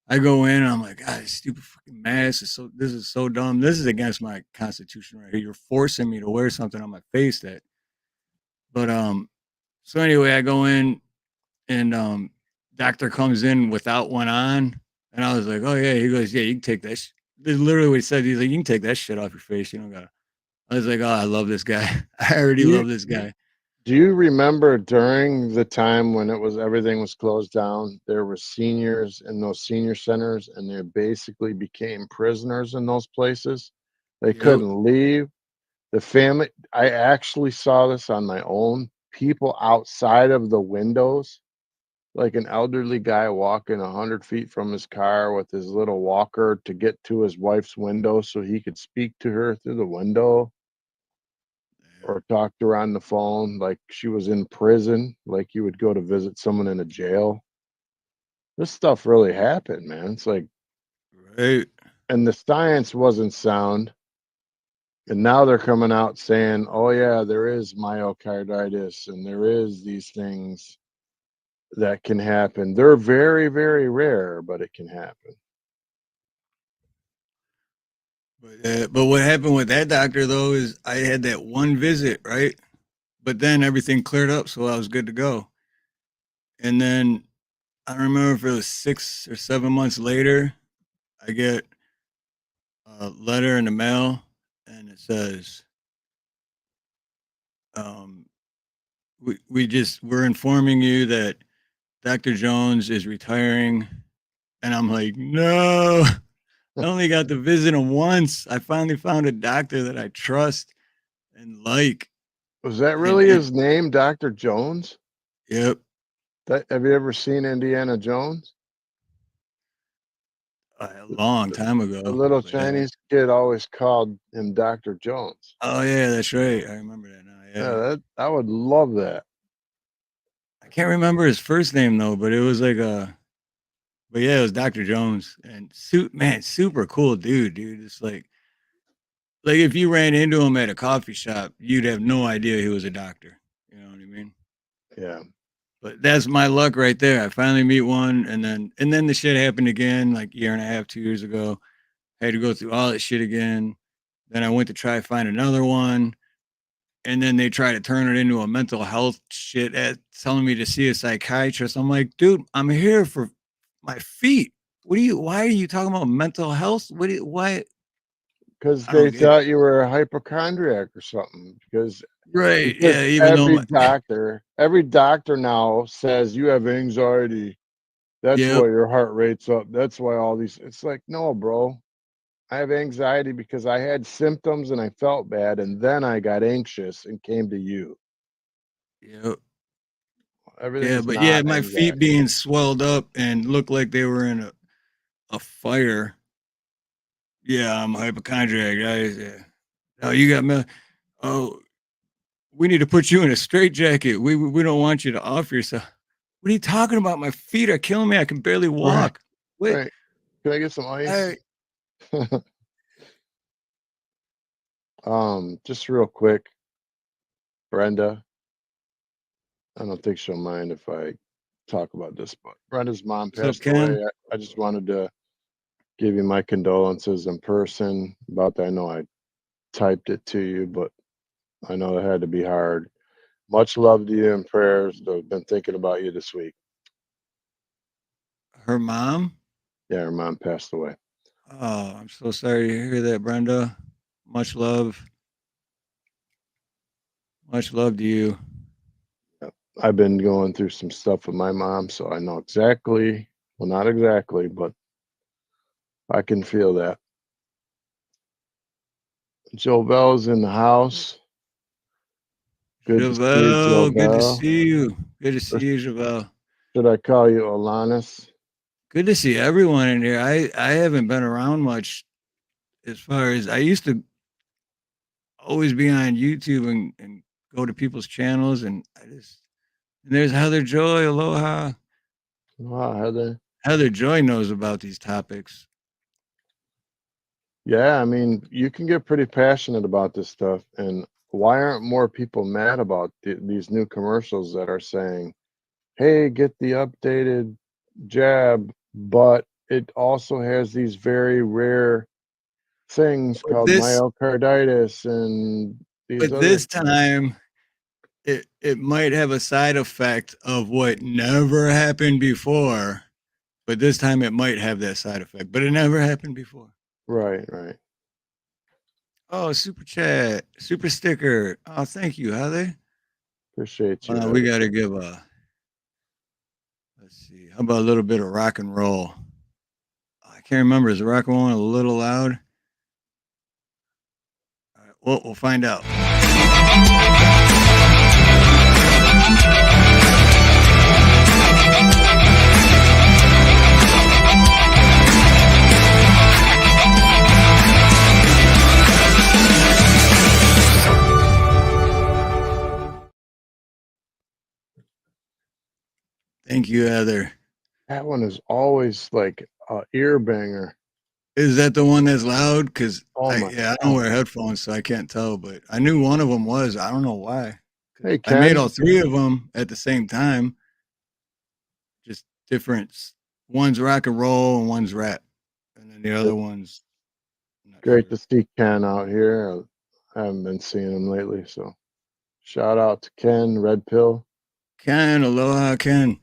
I go in and I'm like, God, this stupid fucking mask this is so dumb. This is against my constitution right here. You're forcing me to wear something on my face but so anyway, I go in and doctor comes in without one on, and I was like, oh yeah. He goes, yeah, you can take that. This is literally what he said. He's like, you can take that shit off your face. You don't gotta. I was like, oh, I love this guy. I already love this guy. Do you remember during the time when everything was closed down, there were seniors in those senior centers, and they basically became prisoners in those places? They Yep. couldn't leave. The family, I actually saw this on my own. People outside of the windows, like an elderly guy walking 100 feet from his car with his little walker to get to his wife's window so he could speak to her through the window, or talk to her on the phone like she was in prison, like you would go to visit someone in a jail. This stuff really happened, man. It's like, Right. and the science wasn't sound. And now they're coming out saying, oh, yeah, there is myocarditis and there is these things that can happen. They're very, very rare, but it can happen. But what happened with that doctor though is I had that one visit, right? But then everything cleared up, so I was good to go. And then I don't remember if it was 6 or 7 months later, I get a letter in the mail, and it says, um, we're informing you that Dr. Jones is retiring. And I'm like, no, I only got to visit him once. I finally found a doctor that I trust and like. Was that really his name, Dr. Jones? Yep. Have you ever seen Indiana Jones? A long time ago. The little but Chinese kid always called him Dr. Jones. Oh yeah, that's right. I remember that now. Yeah. Yeah, I would love that. I can't remember his first name though, but it was like but yeah, it was Dr. Jones. And super cool dude. It's like if you ran into him at a coffee shop, you'd have no idea he was a doctor. You know what I mean? Yeah. But that's my luck right there. I finally meet one, and then the shit happened again, like a year and a half, 2 years ago. I had to go through all that shit again. Then I went to try to find another one, and then they try to turn it into a mental health shit at telling me to see a psychiatrist. I'm like, dude, I'm here for my feet. Why are you talking about mental health? Why? Because I don't they get it. thought you were a hypochondriac or something. Right. Because Yeah. Even every doctor now says you have anxiety. That's Yep. why your heart rate's up. That's why all these. It's like, no, bro. I have anxiety because I had symptoms and I felt bad, and then I got anxious and came to you. Yep. Yeah, everything's but yeah, not my feet anxiety. being swelled up and looked like they were in a fire. Yeah, I'm a hypochondriac, guys. Yeah. Oh, you got me. Oh, we need to put you in a straitjacket. We don't want you to off yourself. What are you talking about? My feet are killing me. I can barely Right, walk. Wait, right. Can I get some ice? I Just real quick, Brenda. I don't think she'll mind if I talk about this, but Brenda's mom what's up, passed away. Ken? I just wanted to give you my condolences in person about that. I know I typed it to you, but I know it had to be hard. Much love to you and prayers. I've been thinking about you this week. Her mom? Yeah, her mom passed away. Oh, I'm so sorry to hear that, Brenda. Much love. Much love to you. Yep. I've been going through some stuff with my mom, so I know exactly, well, not exactly, but I can feel that. Joe Bell's in the house. Good to see you, Joe Javelle, good to Bell. see you. Good to see Or you, Javelle. should I call you Alanis? Good to see everyone in here. I haven't been around much as far as I used to always be on YouTube and go to people's channels and and there's Heather Joy, aloha. Wow, Heather. Heather Joy knows about these topics. Yeah, I mean, you can get pretty passionate about this stuff. And why aren't more people mad about these new commercials that are saying, hey, get the updated jab, but it also has these very rare things But called this myocarditis and these but other this things. time it might have a side effect of what never happened before, but this time it might have that side effect, but it never happened before. Right, right. Oh, super chat, super sticker. Oh, thank you, Heather. Appreciate you, We Heather. got to give a, let's see, how about a little bit of rock and roll? I can't remember. Is the rock and roll a little loud? All right, well, we'll find out. Thank you, Heather. That one is always like a ear banger. Is that the one that's loud? Because Oh my I don't God. wear headphones, so I can't tell. But I knew one of them was. I don't know why. Hey, Because I made Ken. all three of them at the same time, just different. One's rock and roll and one's rap, and then the other one's I'm not Great sure. to see Ken out here. I haven't been seeing him lately, so shout out to Ken, Red Pill. Ken, aloha, Ken.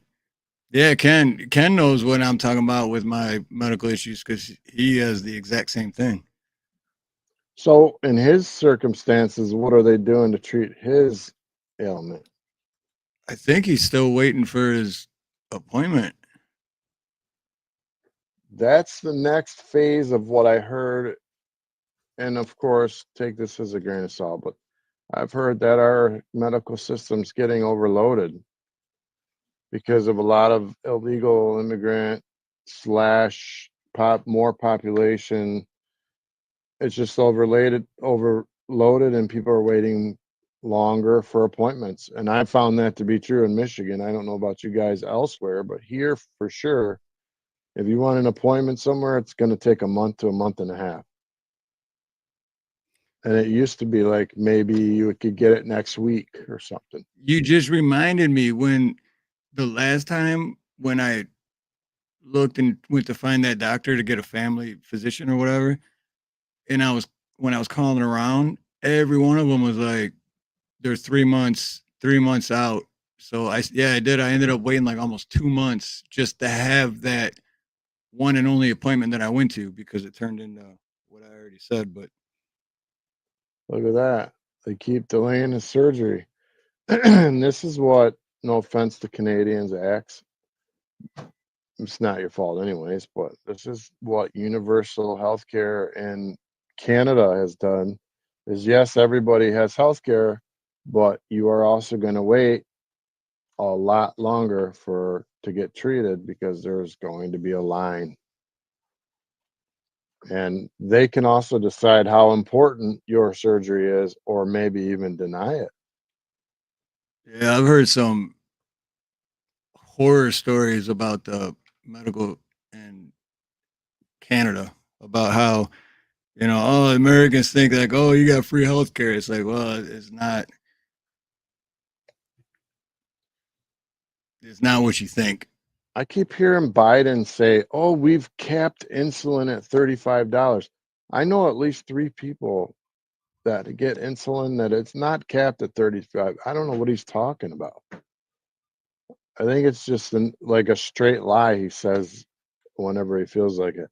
Yeah, Ken knows what I'm talking about with my medical issues because he has the exact same thing. So, in his circumstances, what are they doing to treat his ailment? I think he's still waiting for his appointment. That's the next phase of what I heard. And of course, take this as a grain of salt, but I've heard that our medical system's getting overloaded because of a lot of illegal immigrant slash more population. It's just overloaded, and people are waiting longer for appointments. And I found that to be true in Michigan. I don't know about you guys elsewhere, but here for sure, if you want an appointment somewhere, it's going to take a month to a month and a half. And it used to be like maybe you could get it next week or something. You just reminded me when the last time when I looked and went to find that doctor to get a family physician or whatever, and when I was calling around, every one of them was like, "They're 3 months out." So I did. I ended up waiting like almost 2 months just to have that one and only appointment that I went to because it turned into what I already said. But Look at that. They keep delaying the surgery. And this is what, no offense to Canadians, acts. It's not your fault anyways, but this is what universal healthcare in Canada has done is yes, everybody has healthcare, but you are also going to wait a lot longer to get treated because there's going to be a line. And they can also decide how important your surgery is, or maybe even deny it. Yeah, I've heard some horror stories about the medical in Canada about how, Americans think like, oh, you got free health care. It's like, well, it's not what you think. I keep hearing Biden say, oh, we've capped insulin at $35. I know at least 3 people that get insulin that it's not capped at 35. I don't know what he's talking about. I think it's just like a straight lie he says whenever he feels like it.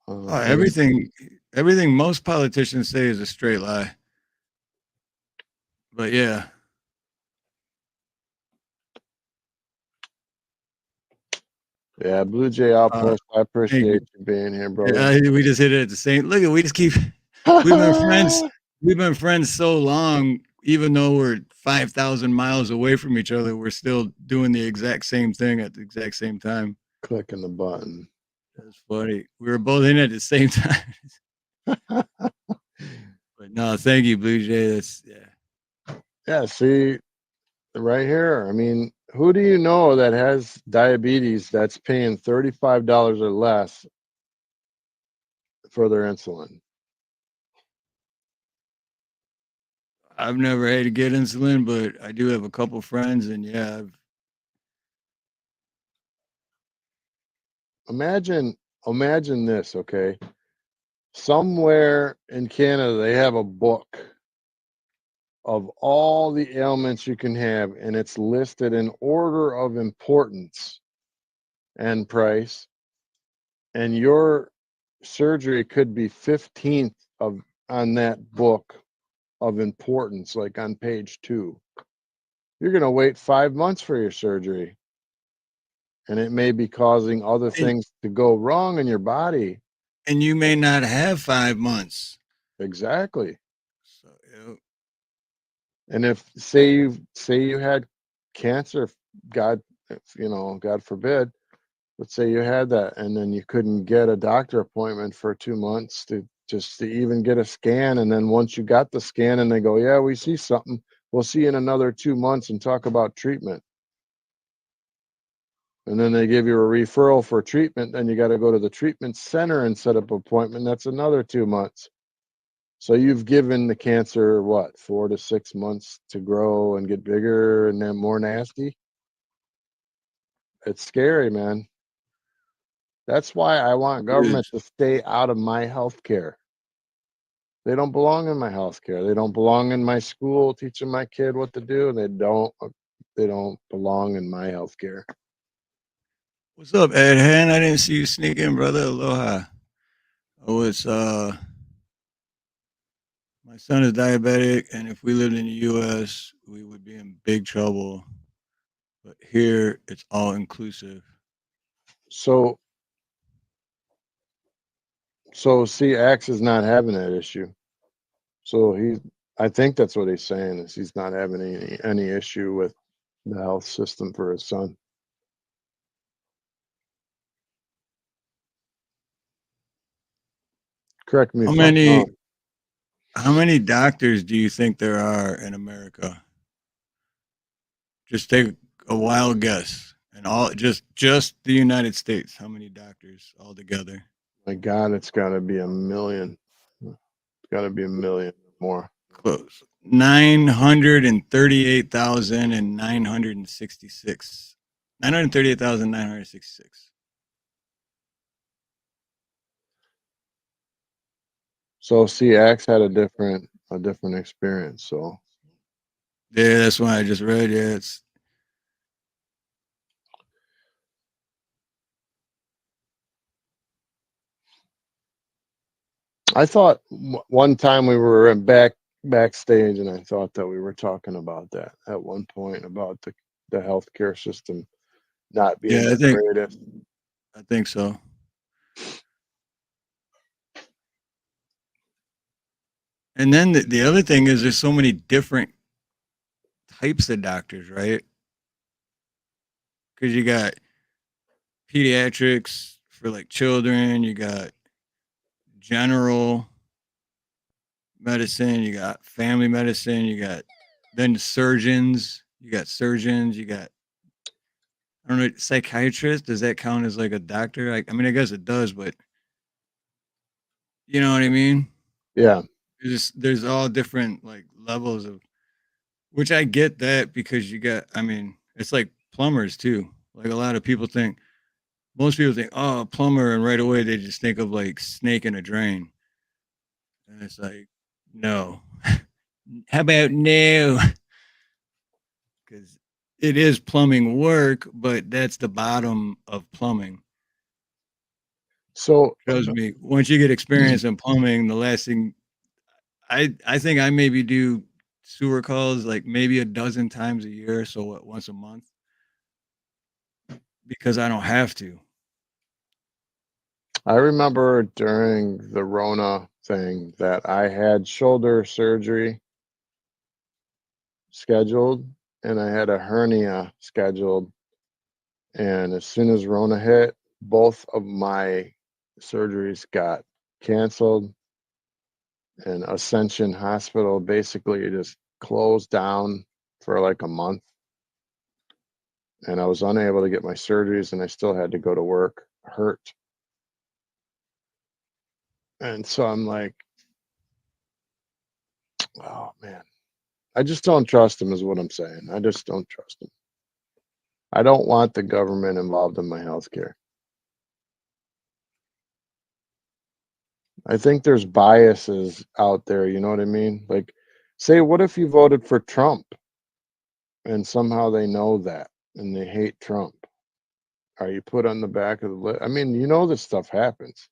Oh, I mean, everything most politicians say is a straight lie. But yeah. yeah, Blue Jay Outpost, I Thank appreciate you. you being here, brother. Yeah, we just hit it at the same. Look at we just keep. We've been friends. We've been friends so long, even though we're 5,000 miles away from each other, we're still doing the exact same thing at the exact same time. Clicking the button. That's funny. We were both in at the same time. But no, thank you, Blue Jay. That's Yeah, see, right here. I mean, who do you know that has diabetes that's paying $35 or less for their insulin? I've never had to get insulin, but I do have a couple friends, and yeah, Imagine this, okay? Somewhere in Canada, they have a book of all the ailments you can have, and it's listed in order of importance and price. And your surgery could be 15th on that book of importance, like on page 2. You're going to wait 5 months for your surgery, and it may be causing other things to go wrong in your body. and you may not have 5 months. Exactly. So, yeah. And if say you had cancer, God forbid, let's say you had that, and then you couldn't get a doctor appointment for 2 months to even get a scan, and then once you got the scan and they go, yeah, we see something, we'll see you in another 2 months and talk about treatment. And then they give you a referral for treatment, then you got to go to the treatment center and set up an appointment. That's another 2 months. So you've given the cancer, what, 4 to 6 months to grow and get bigger and then more nasty? It's scary, man. That's why I want government to stay out of my health care. They don't belong in my health care. They don't belong in my school teaching my kid what to do. They don't belong in my health care. What's up, Ed Han? I didn't see you sneak in, brother. Aloha. Oh, it's my son is diabetic, and if we lived in the U.S., we would be in big trouble. But here, it's all inclusive. So see, Axe is not having that issue. So I think that's what he's saying, is he's not having any issue with the health system for his son. Correct me if I'm wrong. How many doctors do you think there are in America? Just take a wild guess, and all just the United States. How many doctors altogether? My God, it's got to be a million. It's got to be a million more. Close. 938,966. 938,966. So see, Axe had a different experience. So Yeah, that's why I just read. Yeah, it's I thought one time we were backstage, and I thought that we were talking about that at one point, about the healthcare system not being the greatest. I think so. And then the other thing is, there's so many different types of doctors, right? Because you got pediatrics for like children, you got general medicine, you got family medicine, you got then surgeons, you got I don't know, psychiatrist. Does that count as like a doctor? I mean, I guess it does, but you know what I mean? Yeah. There's all different like levels of which I get that because you got I mean, it's like plumbers too. Like a lot of people think most people think, oh, plumber, and right away they just think of like snake in a drain. And it's like, no. How about no? Because it is plumbing work, but that's the bottom of plumbing. So Trust me, once you get experience in plumbing, the last thing I think I maybe do sewer calls like maybe a dozen times a year, so what, once a month, because I don't have to. I remember during the Rona thing that I had shoulder surgery scheduled and I had a hernia scheduled. And as soon as Rona hit, both of my surgeries got canceled. And Ascension Hospital basically just closed down for like a month. And I was unable to get my surgeries and I still had to go to work hurt. And so I'm like, oh man, I just don't trust him is what I'm saying. I just don't trust him. I don't want the government involved in my healthcare. I think there's biases out there, you know what I mean? Like, say, what if you voted for Trump and somehow they know that and they hate Trump? Are you put on the back of the list? I mean, you know, this stuff happens.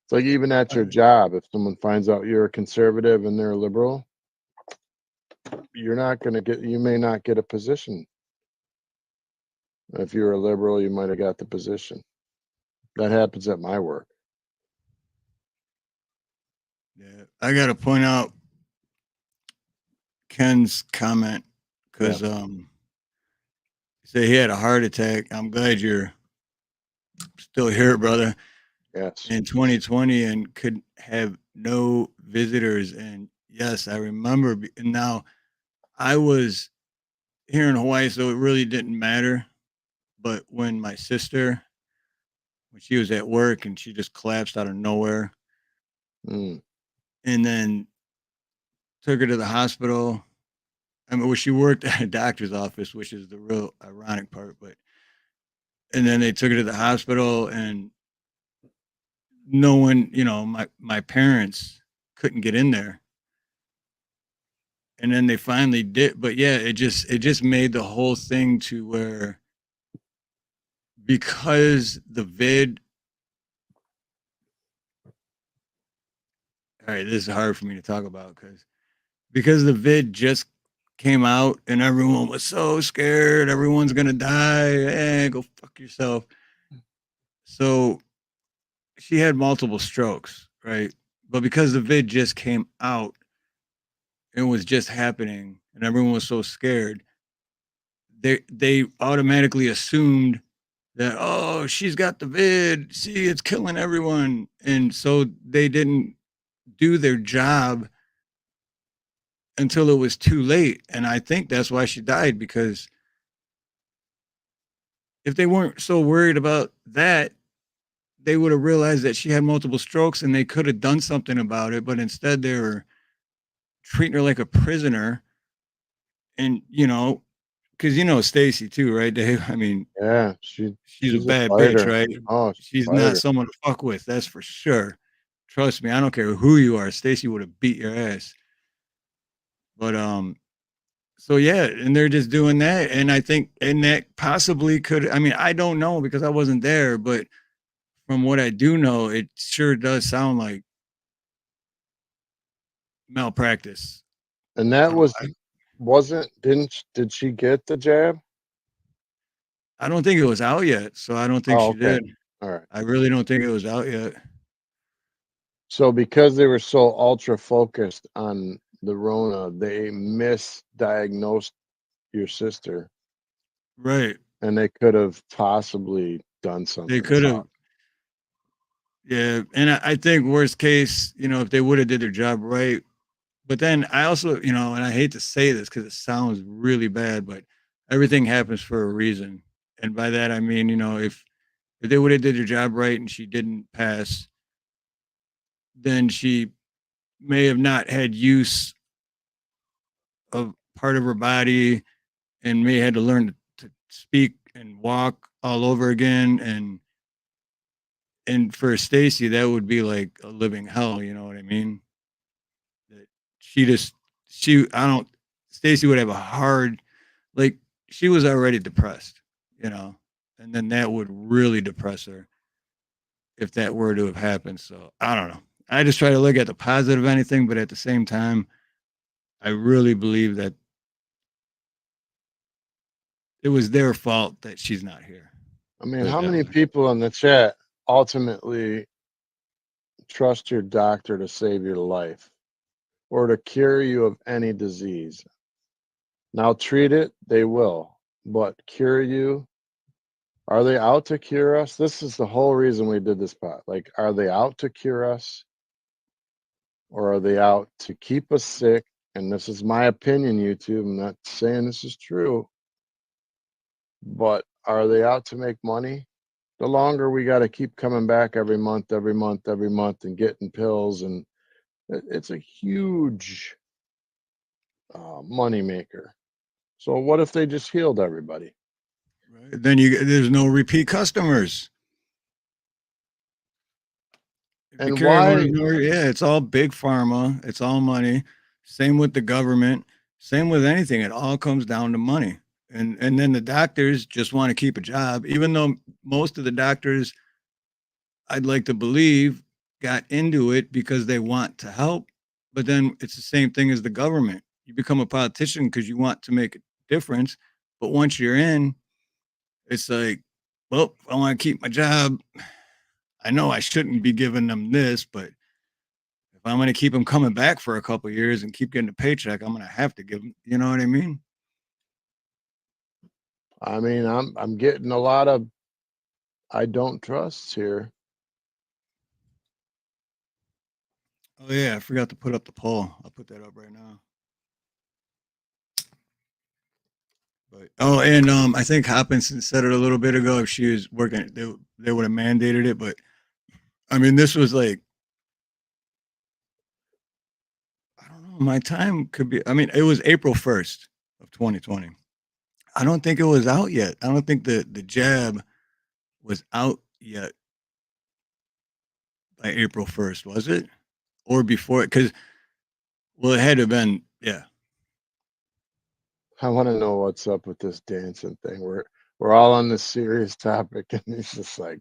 It's like even at your job, if someone finds out you're a conservative and they're a liberal, you're not going to get, you may not get a position. If you're a liberal, you might have got the position. That happens at my work. Yeah, I got to point out Ken's comment because he said he had a heart attack. I'm glad you're still here, brother. Yes. In 2020 and could have no visitors. And yes, I remember. And now I was here in Hawaii, so it really didn't matter. But when my sister, when she was at work and she just collapsed out of nowhere, Mm. and then took her to the hospital. I mean, well, she worked at a doctor's office, which is the real ironic part. But and then they took her to the hospital, and no one, you know, my parents couldn't get in there. And then they finally did, but yeah, it just made the whole thing to where because the vid all right, this is hard for me to talk about because the vid just came out and everyone was so scared, everyone's gonna die, go fuck yourself. So she had multiple strokes, right? But because the vid just came out, it was just happening and everyone was so scared, they automatically assumed that, oh, she's got the vid, see, it's killing everyone. And so they didn't do their job until it was too late. And I think that's why she died, because if they weren't so worried about that, they would have realized that she had multiple strokes and they could have done something about it. But instead, they were treating her like a prisoner. And, you know, because you know Stacy too, right, Dave? I mean, Yeah, she's a she's a bad bitch, fighter. right? Oh, she's She's a not fighter. someone to fuck with, that's for sure. Trust me, I don't care who you are. Stacy would have beat your ass. But so yeah, and they're just doing that, and I think, and that possibly could. I mean, I don't know because I wasn't there, but from what I do know, it sure does sound like malpractice. And that So did she get the jab? I don't think it was out yet. So I don't think Oh, she okay. did. All right. I really don't think it was out yet. So because they were so ultra focused on the Rona, they misdiagnosed your sister, Right. and they could have possibly done something. They could have. Yeah. And I think worst case, if they would have did their job right. But then I also, and I hate to say this because it sounds really bad, but everything happens for a reason. And by that I mean, if they would have did their job right and she didn't pass, then she may have not had use of part of her body and may have had to learn to speak and walk all over again. And for Stacy, that would be like a living hell. You know what I mean? That she just she I don't Stacy would have a hard, like, she was already depressed, and then that would really depress her if that were to have happened. So I don't know. I just try to look at the positive of anything, but at the same time, I really believe that it was their fault that she's not here. I mean, Put it how that many way. people in the chat ultimately trust your doctor to save your life or to cure you of any disease? Now, treat it, they will, but cure you, are they out to cure us? This is the whole reason we did this pot. Like, are they out to cure us, or are they out to keep us sick? And this is my opinion, YouTube. I'm not saying this is true, but are they out to make money? The longer we got to keep coming back every month, and getting pills, and it's a huge money maker. So what if they just healed everybody? Right? Then there's no repeat customers. If you And carry why? yeah, it's all big pharma. It's all money. Same with the government. Same with anything. It all comes down to money. And then the doctors just want to keep a job, even though most of the doctors, I'd like to believe, got into it because they want to help. But then it's the same thing as the government. You become a politician because you want to make a difference. But once you're in, it's like, well, I want to keep my job. I know I shouldn't be giving them this, but if I'm going to keep them coming back for a couple of years and keep getting a paycheck, I'm going to have to give them. You know what I mean? I mean, I'm getting a lot of I don't trust here. Oh yeah, I forgot to put up the poll. I'll put that up right now. But and I think Hopkinson said it a little bit ago. If she was working, they would have mandated it. But I mean, this was like, I don't know. My time could be. I mean, it was April 1st of 2020. I don't think it was out yet. I don't think the jab was out yet by April 1st, was it? Or before it? Because, well, it had to have been, yeah. I want to know what's up with this dancing thing. We're all on this serious topic, and it's just like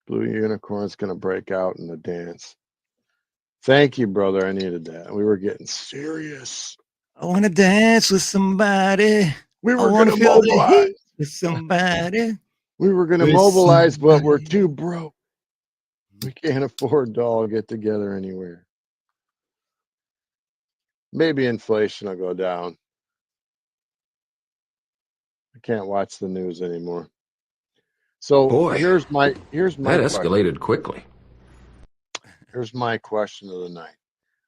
Blue Unicorn's gonna break out in the dance. Thank you, brother. I needed that. We were getting serious. I want to dance with somebody. We I were want to gonna feel the mobilize. heat with somebody. We were gonna With mobilize, but we're somebody. too broke. We can't afford to all get together anywhere. Maybe inflation will go down. I can't watch the news anymore. So Boy, here's my that question. escalated quickly. Here's my question of the night.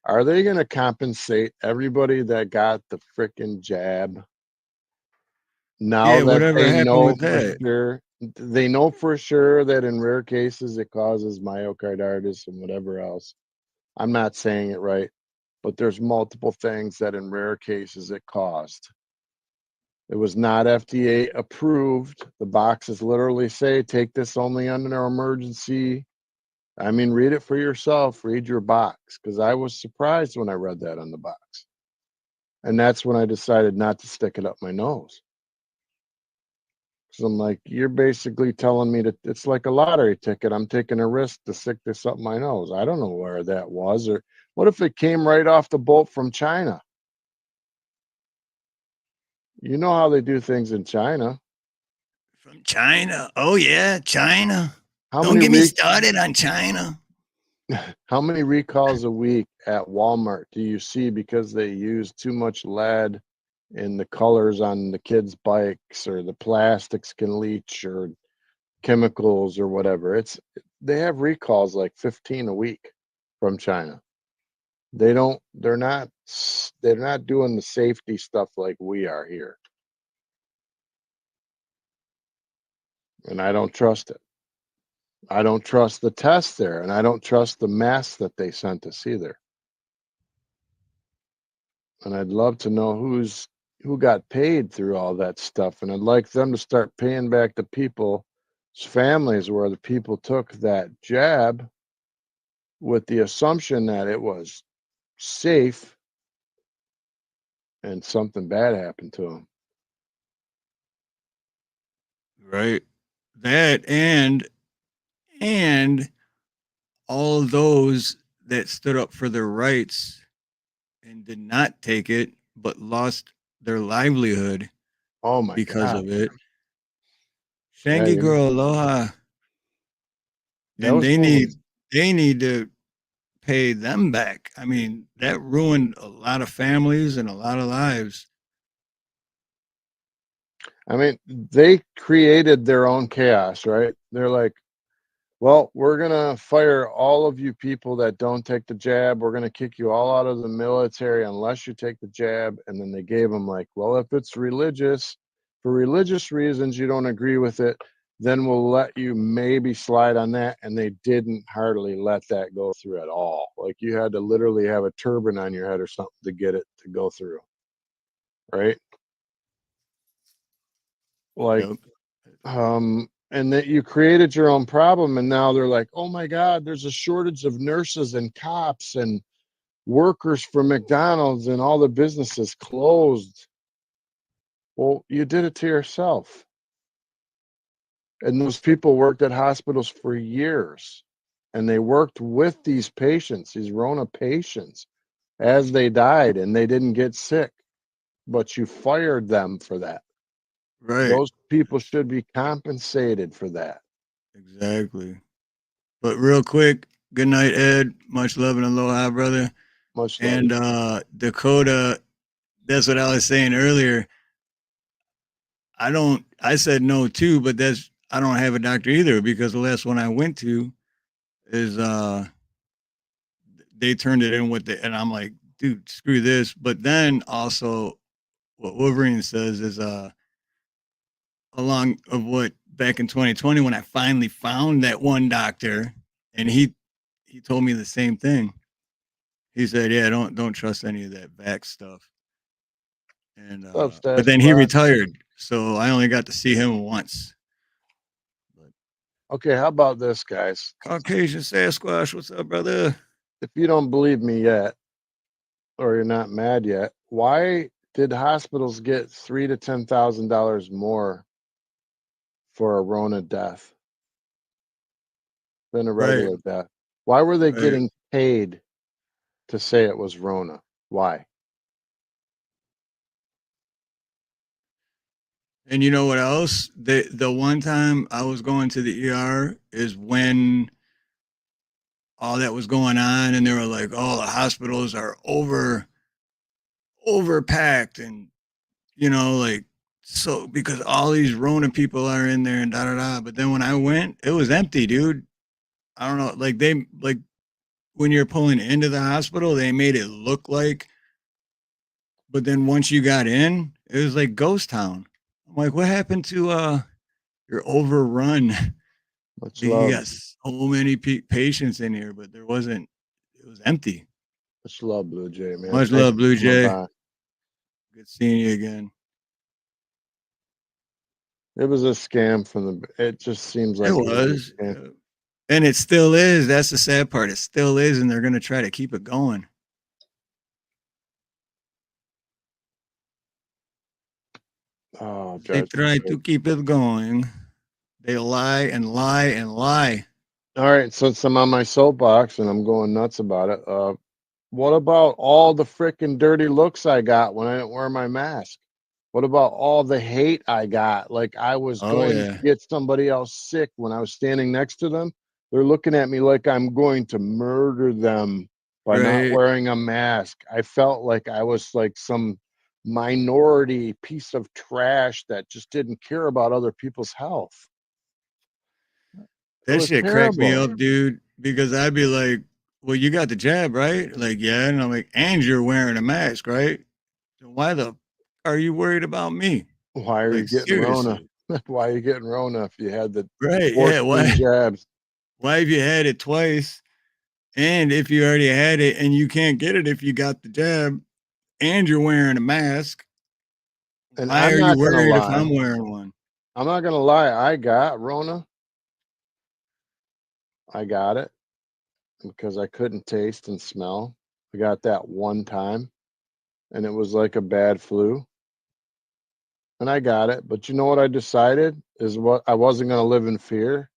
Are they going to compensate everybody that got the frickin' jab now Yeah, that whatever they happened know with for that? sure? They know for sure that in rare cases it causes myocarditis and whatever else. I'm not saying it right, but there's multiple things that in rare cases it caused. It was not FDA approved. The boxes literally say take this only under emergency. I mean, read it for yourself. Read your box, because I was surprised when I read that on the box. And that's when I decided not to stick it up my nose. Because I'm like, you're basically telling me that it's like a lottery ticket. I'm taking a risk to stick this up my nose. I don't know where that was. Or what if it came right off the boat from China? You know how they do things in China. From China. Oh, yeah, China. How Don't many get me weeks? started on China. How many recalls a week at Walmart do you see because they use too much lead in the colors on the kids' bikes, or the plastics can leach, or chemicals or whatever? They have recalls like 15 a week from China. They're not doing the safety stuff like we are here. And I don't trust it. I don't trust the tests there, and I don't trust the masks that they sent us either. And I'd love to know who got paid through all that stuff, and I'd like them to start paying back the people's families where the people took that jab with the assumption that it was safe, and something bad happened to them. Right. That and all those that stood up for their rights and did not take it, but lost their livelihood Oh my because God. of it. Yeah, Shangy girl, aloha. that And was cool. they need to pay them back. I mean, that ruined a lot of families and a lot of lives. I mean, they created their own chaos, right? They're like, well, we're going to fire all of you people that don't take the jab. We're going to kick you all out of the military unless you take the jab. And then they gave them like, well, if it's religious, for religious reasons, you don't agree with it, then we'll let you maybe slide on that. And they didn't hardly let that go through at all. Like, you had to literally have a turban on your head or something to get it to go through, right? Like, Yep. and that you created your own problem, and now they're like, oh my God, there's a shortage of nurses and cops and workers for McDonald's, and all the businesses closed. Well, you did it to yourself. And those people worked at hospitals for years, and they worked with these patients, these Rona patients, as they died, and they didn't get sick, but you fired them for that. Right. Those people should be compensated for that. Exactly. But real quick, good night, Ed. Much love and aloha, brother. Much love. And Dakota, that's what I was saying earlier. I said no too, but I don't have a doctor either, because the last one I went to is they turned it in and I'm like, dude, screw this. But then also what Wolverine says is along of what back in 2020 when I finally found that one doctor, and he told me the same thing. He said, "Yeah, don't trust any of that vax stuff." And What's up, but then he Sasquatch? retired, so I only got to see him once. But Okay, how about this, guys? Caucasian Sasquatch, what's up, brother? If you don't believe me yet, or you're not mad yet, why did hospitals get $3,000 to $10,000 more for a Rona death than a Right, regular death? Why were they right. getting paid to say it was Rona? Why? And you know what else? The one time I was going to the ER is when all that was going on, and they were like, "Oh, the hospitals are overpacked," and like so because all these Rona people are in there and da da da. But then when I went, it was empty, dude. I don't know, like when you're pulling into the hospital, they made it look like, but then once you got in, it was like ghost town. I'm like, what happened to you're overrun? Much You love. got so many patients in here, but there wasn't. It was empty. Much love, Blue Jay, man. Much Thank love, you Blue for coming Jay. by. Good seeing you again. It was a scam from it just seems It like it was was, a scam. and it still is. That's the sad part. It still is, and they're going to try to keep it going. Oh, They drives me try crazy. to keep it going. They lie and lie and lie. All right, since I'm on my soapbox and I'm going nuts about it, what about all the freaking dirty looks I got when I didn't wear my mask? What about all the hate I got? Like, I was Oh going to yeah, get somebody else sick when I was standing next to them. They're looking at me like I'm going to murder them by not Right. wearing a mask. I felt like I was like some minority piece of trash that just didn't care about other people's health. It That was shit cracked me terrible. up, dude, because I'd be like, well, you got the jab, right? Like, yeah. And I'm like, and you're wearing a mask, right? So why the are you worried about me? Why are you Like, getting Rona? seriously. Why are you getting Rona if you had the Right. Yeah. 14 jabs? Why have you had it twice? And if you already had it and you can't get it if you got the jab and you're wearing a mask, And why I'm are you not gonna worried if lie. I'm wearing one? I'm not gonna lie. I got Rona. I got it because I couldn't taste and smell. I got that one time, and it was like a bad flu. And I got it, but you know what I decided is what I wasn't gonna live in fear.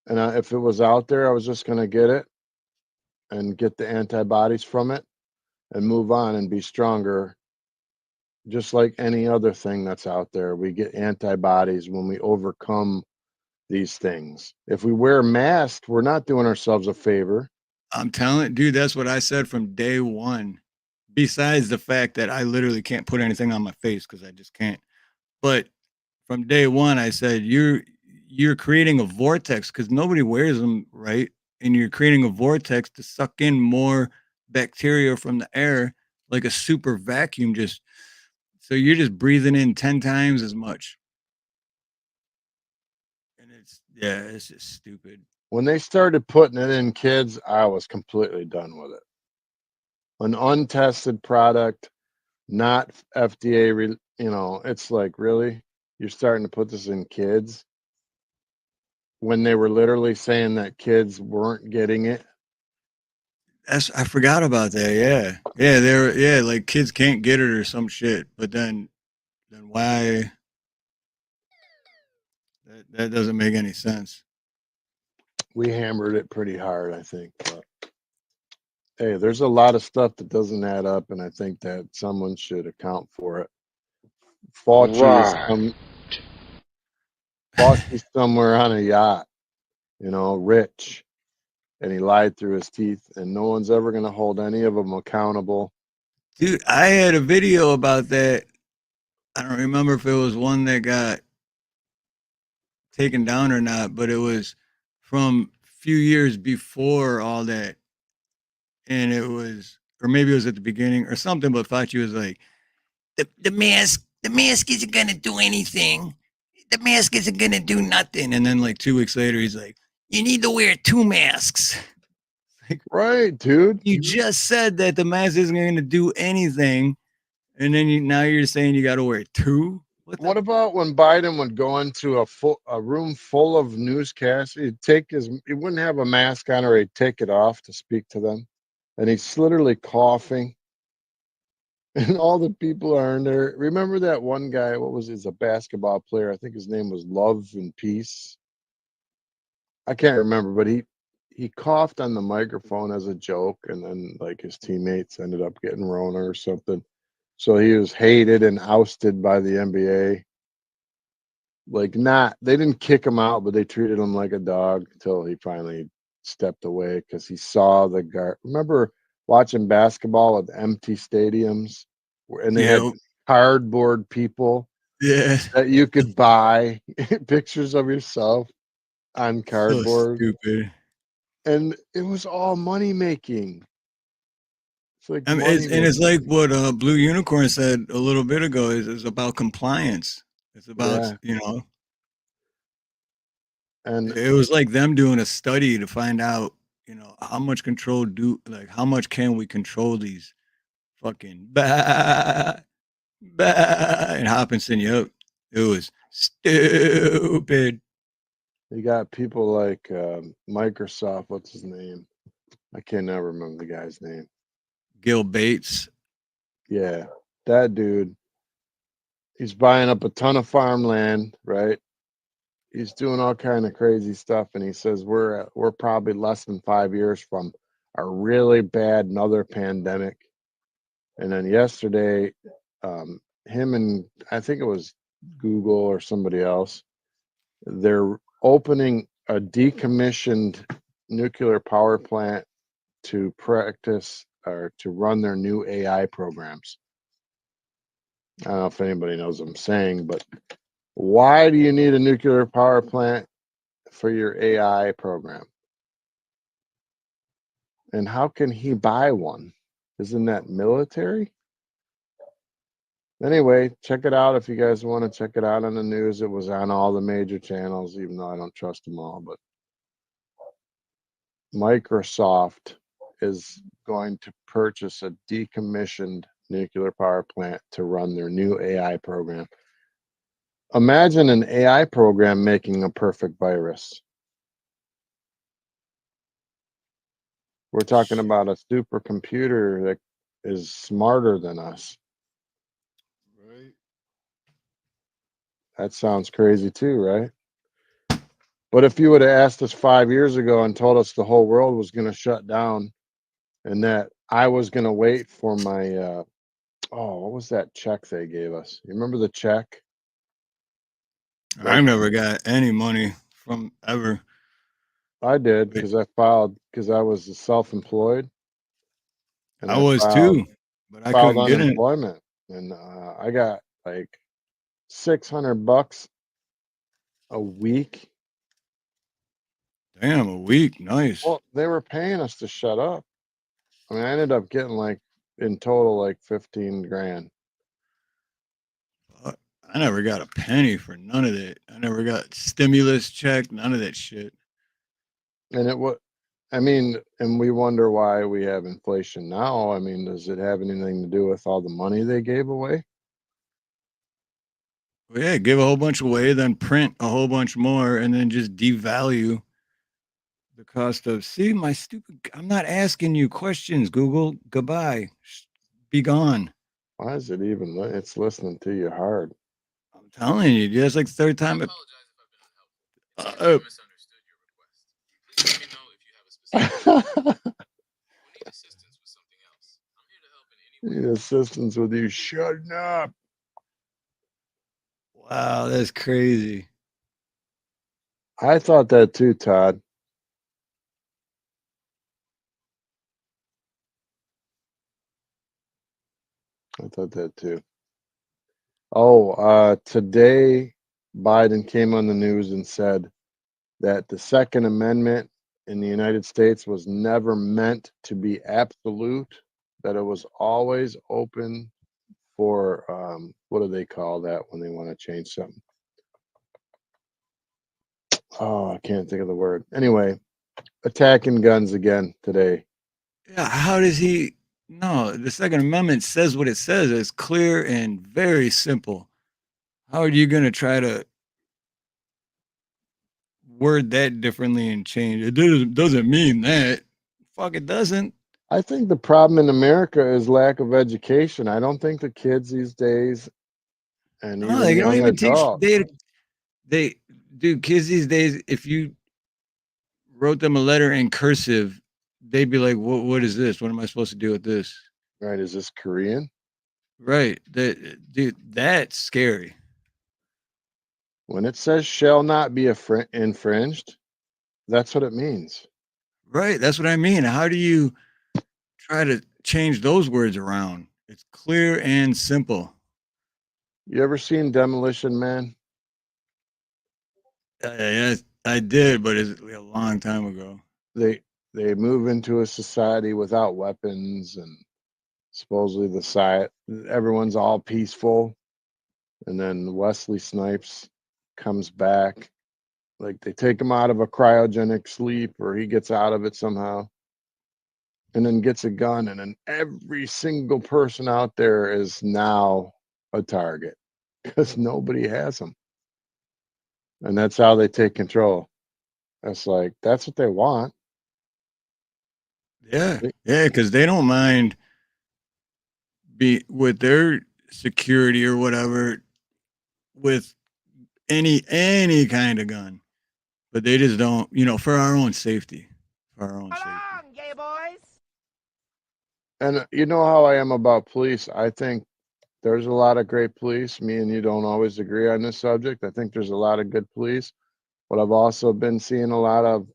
And if it was out there, I was just gonna get it and get the antibodies from it and move on and be stronger. Just like any other thing that's out there, we get antibodies when we overcome these things. If we wear masks, we're not doing ourselves a favor. I'm telling dude, that's what I said from day one. Besides the fact that I literally can't put anything on my face because I just can't. But from day one, I said you're creating a vortex because nobody wears them, right? And you're creating a vortex to suck in more bacteria from the air, like a super vacuum. Just so you're just breathing in 10 times as much, and it's just stupid. When they started putting it in kids, I was completely done with it. An untested product, not FDA, it's like, really? You're starting to put this in kids when they were literally saying that kids weren't getting it. I forgot about that. Yeah, yeah, they're like kids can't get it or some shit. But then why? That doesn't make any sense. We hammered it pretty hard, I think. But hey, there's a lot of stuff that doesn't add up, and I think that someone should account for it. Fauci is Right. some Fauci's somewhere on a yacht, rich, and he lied through his teeth, and no one's ever going to hold any of them accountable. Dude, I had a video about that. I don't remember if it was one that got taken down or not, but it was from a few years before all that. And it was, or maybe it was at the beginning or something, but Fauci was like, the mask isn't going to do anything. The mask isn't going to do nothing. And then like 2 weeks later, he's like, you need to wear 2 masks. Like, Right, dude. you just said that the mask isn't going to do anything. And then now you're saying you got to wear two? What about when Biden would go into a room full of newscasts? He wouldn't have a mask on, or he'd take it off to speak to them, and he's literally coughing, and all the people are in there. Remember that one guy? What was he's a basketball player? I think his name was Love and Peace. I can't remember, but he coughed on the microphone as a joke, and then like his teammates ended up getting Rona or something. So he was hated and ousted by the NBA. Like, they didn't kick him out, but they treated him like a dog until he finally stepped away because he saw the guard. Remember watching basketball at empty stadiums, and they had Yep. cardboard people Yeah. that you could buy pictures of yourself on So cardboard, stupid. and it was all money making. It's like I mean, money it's making. like what Blue Unicorn said a little bit ago is about compliance. It's about, Yeah, and it was like them doing a study to find out, how much control like, how much can we control these fucking and Hopkinson, yep. It was stupid. you got people like Microsoft. What's his name? I can't never remember the guy's name. Gil Bates. Yeah, that dude. He's buying up a ton of farmland, right? He's doing all kind of crazy stuff, and he says we're probably less than 5 years from a really bad another pandemic. And then yesterday, him and I think it was Google or somebody else, they're opening a decommissioned nuclear power plant to practice or to run their new AI programs. I don't know if anybody knows what I'm saying, but why do you need a nuclear power plant for your AI program? And how can he buy one? Isn't that military? Anyway, check it out if you guys want to check it out on the news. It was on all the major channels, even though I don't trust them all. But Microsoft is going to purchase a decommissioned nuclear power plant to run their new AI program. Imagine an AI program making a perfect virus. We're talking about a supercomputer that is smarter than us. Right. That sounds crazy too, right? But if you would have asked us 5 years ago and told us the whole world was going to shut down and that I was going to wait for my, what was that check they gave us? You remember the check? I've never got any money from ever. I did because I filed because I was self-employed. And I was too, but I filed couldn't get it. unemployment. And I got like $600 a week. Damn, a week. Nice. Well, they were paying us to shut up. I mean, I ended up getting like in total like 15 grand. I never got a penny for none of that. I never got stimulus check, none of that shit. And it was, I mean, and we wonder why we have inflation now. I mean, does it have anything to do with all the money they gave away? Well, yeah, give a whole bunch away, then print a whole bunch more, and then just devalue the cost of. See, my stupid. I'm not asking you questions, Google. Goodbye. Be gone. Why is it even? It's listening to you hard. I'm telling you, that's like the third time. Need assistance with you shutting up. Wow, that's crazy. I thought that too, Todd. I thought that too. Oh, today Biden came on the news and said that the Second Amendment in the United States was never meant to be absolute, that it was always open for, what do they call that when they want to change something? Oh, I can't think of the word. Anyway, attacking guns again today. Yeah, how does he? No, the Second Amendment says what it says. It's clear and very simple. How are you going to try to word that differently and change it? Doesn't mean that. Fuck, it doesn't. I think the problem in America is lack of education. I don't think the kids these days and No, even they don't young even teach. adults. They dude, kids these days. If you wrote them a letter in cursive, they'd be like, "What is this? What am I supposed to do with this?" Right? Is this Korean? Right? That dude, that's scary. When it says shall not be infringed, that's what it means. Right? That's what I mean. How do you try to change those words around? It's clear and simple. You ever seen Demolition Man? Yes, I did, but it's a long time ago. They move into a society without weapons and supposedly everyone's all peaceful, and then Wesley Snipes comes back. Like they take him out of a cryogenic sleep, or he gets out of it somehow, and then gets a gun, and then every single person out there is now a target because nobody has them, and that's how they take control. That's what they want. Yeah, yeah, because they don't mind be with their security or whatever with any kind of gun, but they just don't. For our own safety, for our own safety. Gay boys. And you know how I am about police. I think there's a lot of great police. Me and you don't always agree on this subject. I think there's a lot of good police. But I've also been seeing a lot of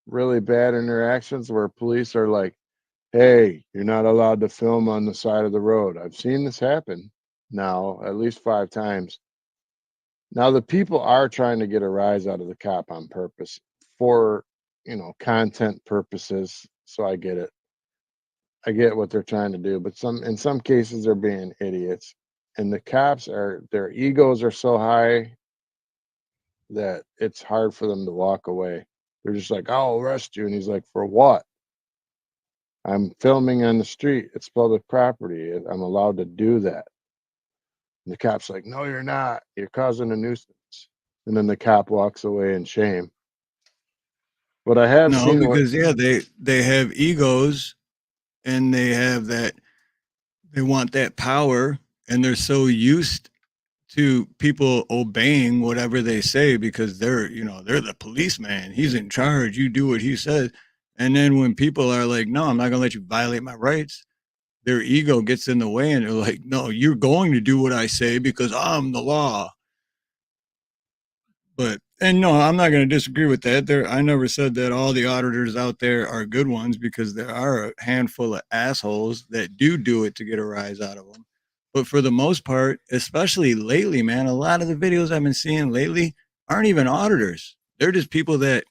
really bad interactions where police are like, hey, you're not allowed to film on the side of the road. I've seen this happen now at least 5 times. Now the people are trying to get a rise out of the cop on purpose for, content purposes. So I get it. I get what they're trying to do, but in some cases they're being idiots. And the cops their egos are so high that it's hard for them to walk away. They're just like, I'll arrest you. And he's like, for what? I'm filming on the street. It's public property. I'm allowed to do that. And the cop's like, no, you're not. You're causing a nuisance. And then the cop walks away in shame. But I have No, seen what because they have egos and they want that power, and they're so used to people obeying whatever they say because they're the policeman. He's in charge. You do what he says. And then when people are like, no, I'm not gonna let you violate my rights, their ego gets in the way and they're like, no, you're going to do what I say because I'm the law. And no, I'm not going to disagree with that. I never said that all the auditors out there are good ones, because there are a handful of assholes that do it to get a rise out of them. But for the most part, especially lately, man, a lot of the videos I've been seeing lately aren't even auditors. They're just people that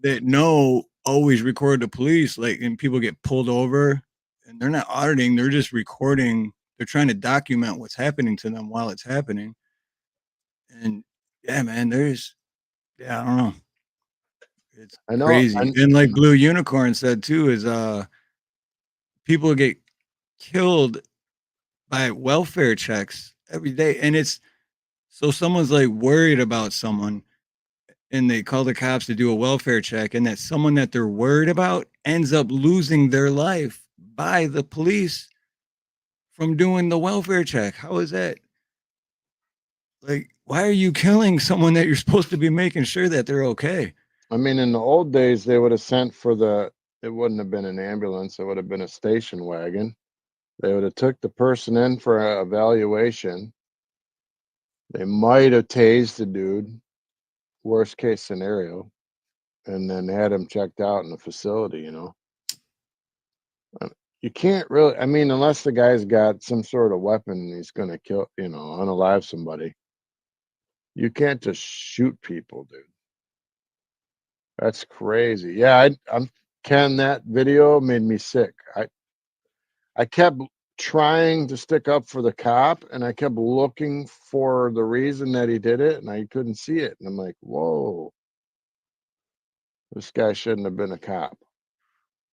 know always record the police, like, and people get pulled over and they're not auditing, they're just recording. They're trying to document what's happening to them while it's happening. And yeah, man, I don't know. It's I know. crazy. And like Blue Unicorn said too, is people get killed by welfare checks every day. And it's so someone's like worried about someone and they call the cops to do a welfare check, and that someone that they're worried about ends up losing their life by the police from doing the welfare check. How is that? Like, why are you killing someone that you're supposed to be making sure that they're okay? I mean, in the old days, they would have sent it wouldn't have been an ambulance. It would have been a station wagon. They would have took the person in for an evaluation. They might have tased the dude, worst case scenario, and then had him checked out in the facility, You can't really, I mean, unless the guy's got some sort of weapon and he's going to kill, unalive somebody. You can't just shoot people, dude. That's crazy. Yeah, I'm Ken, that video made me sick. I kept trying to stick up for the cop, and I kept looking for the reason that he did it, and I couldn't see it. And I'm like, whoa, this guy shouldn't have been a cop.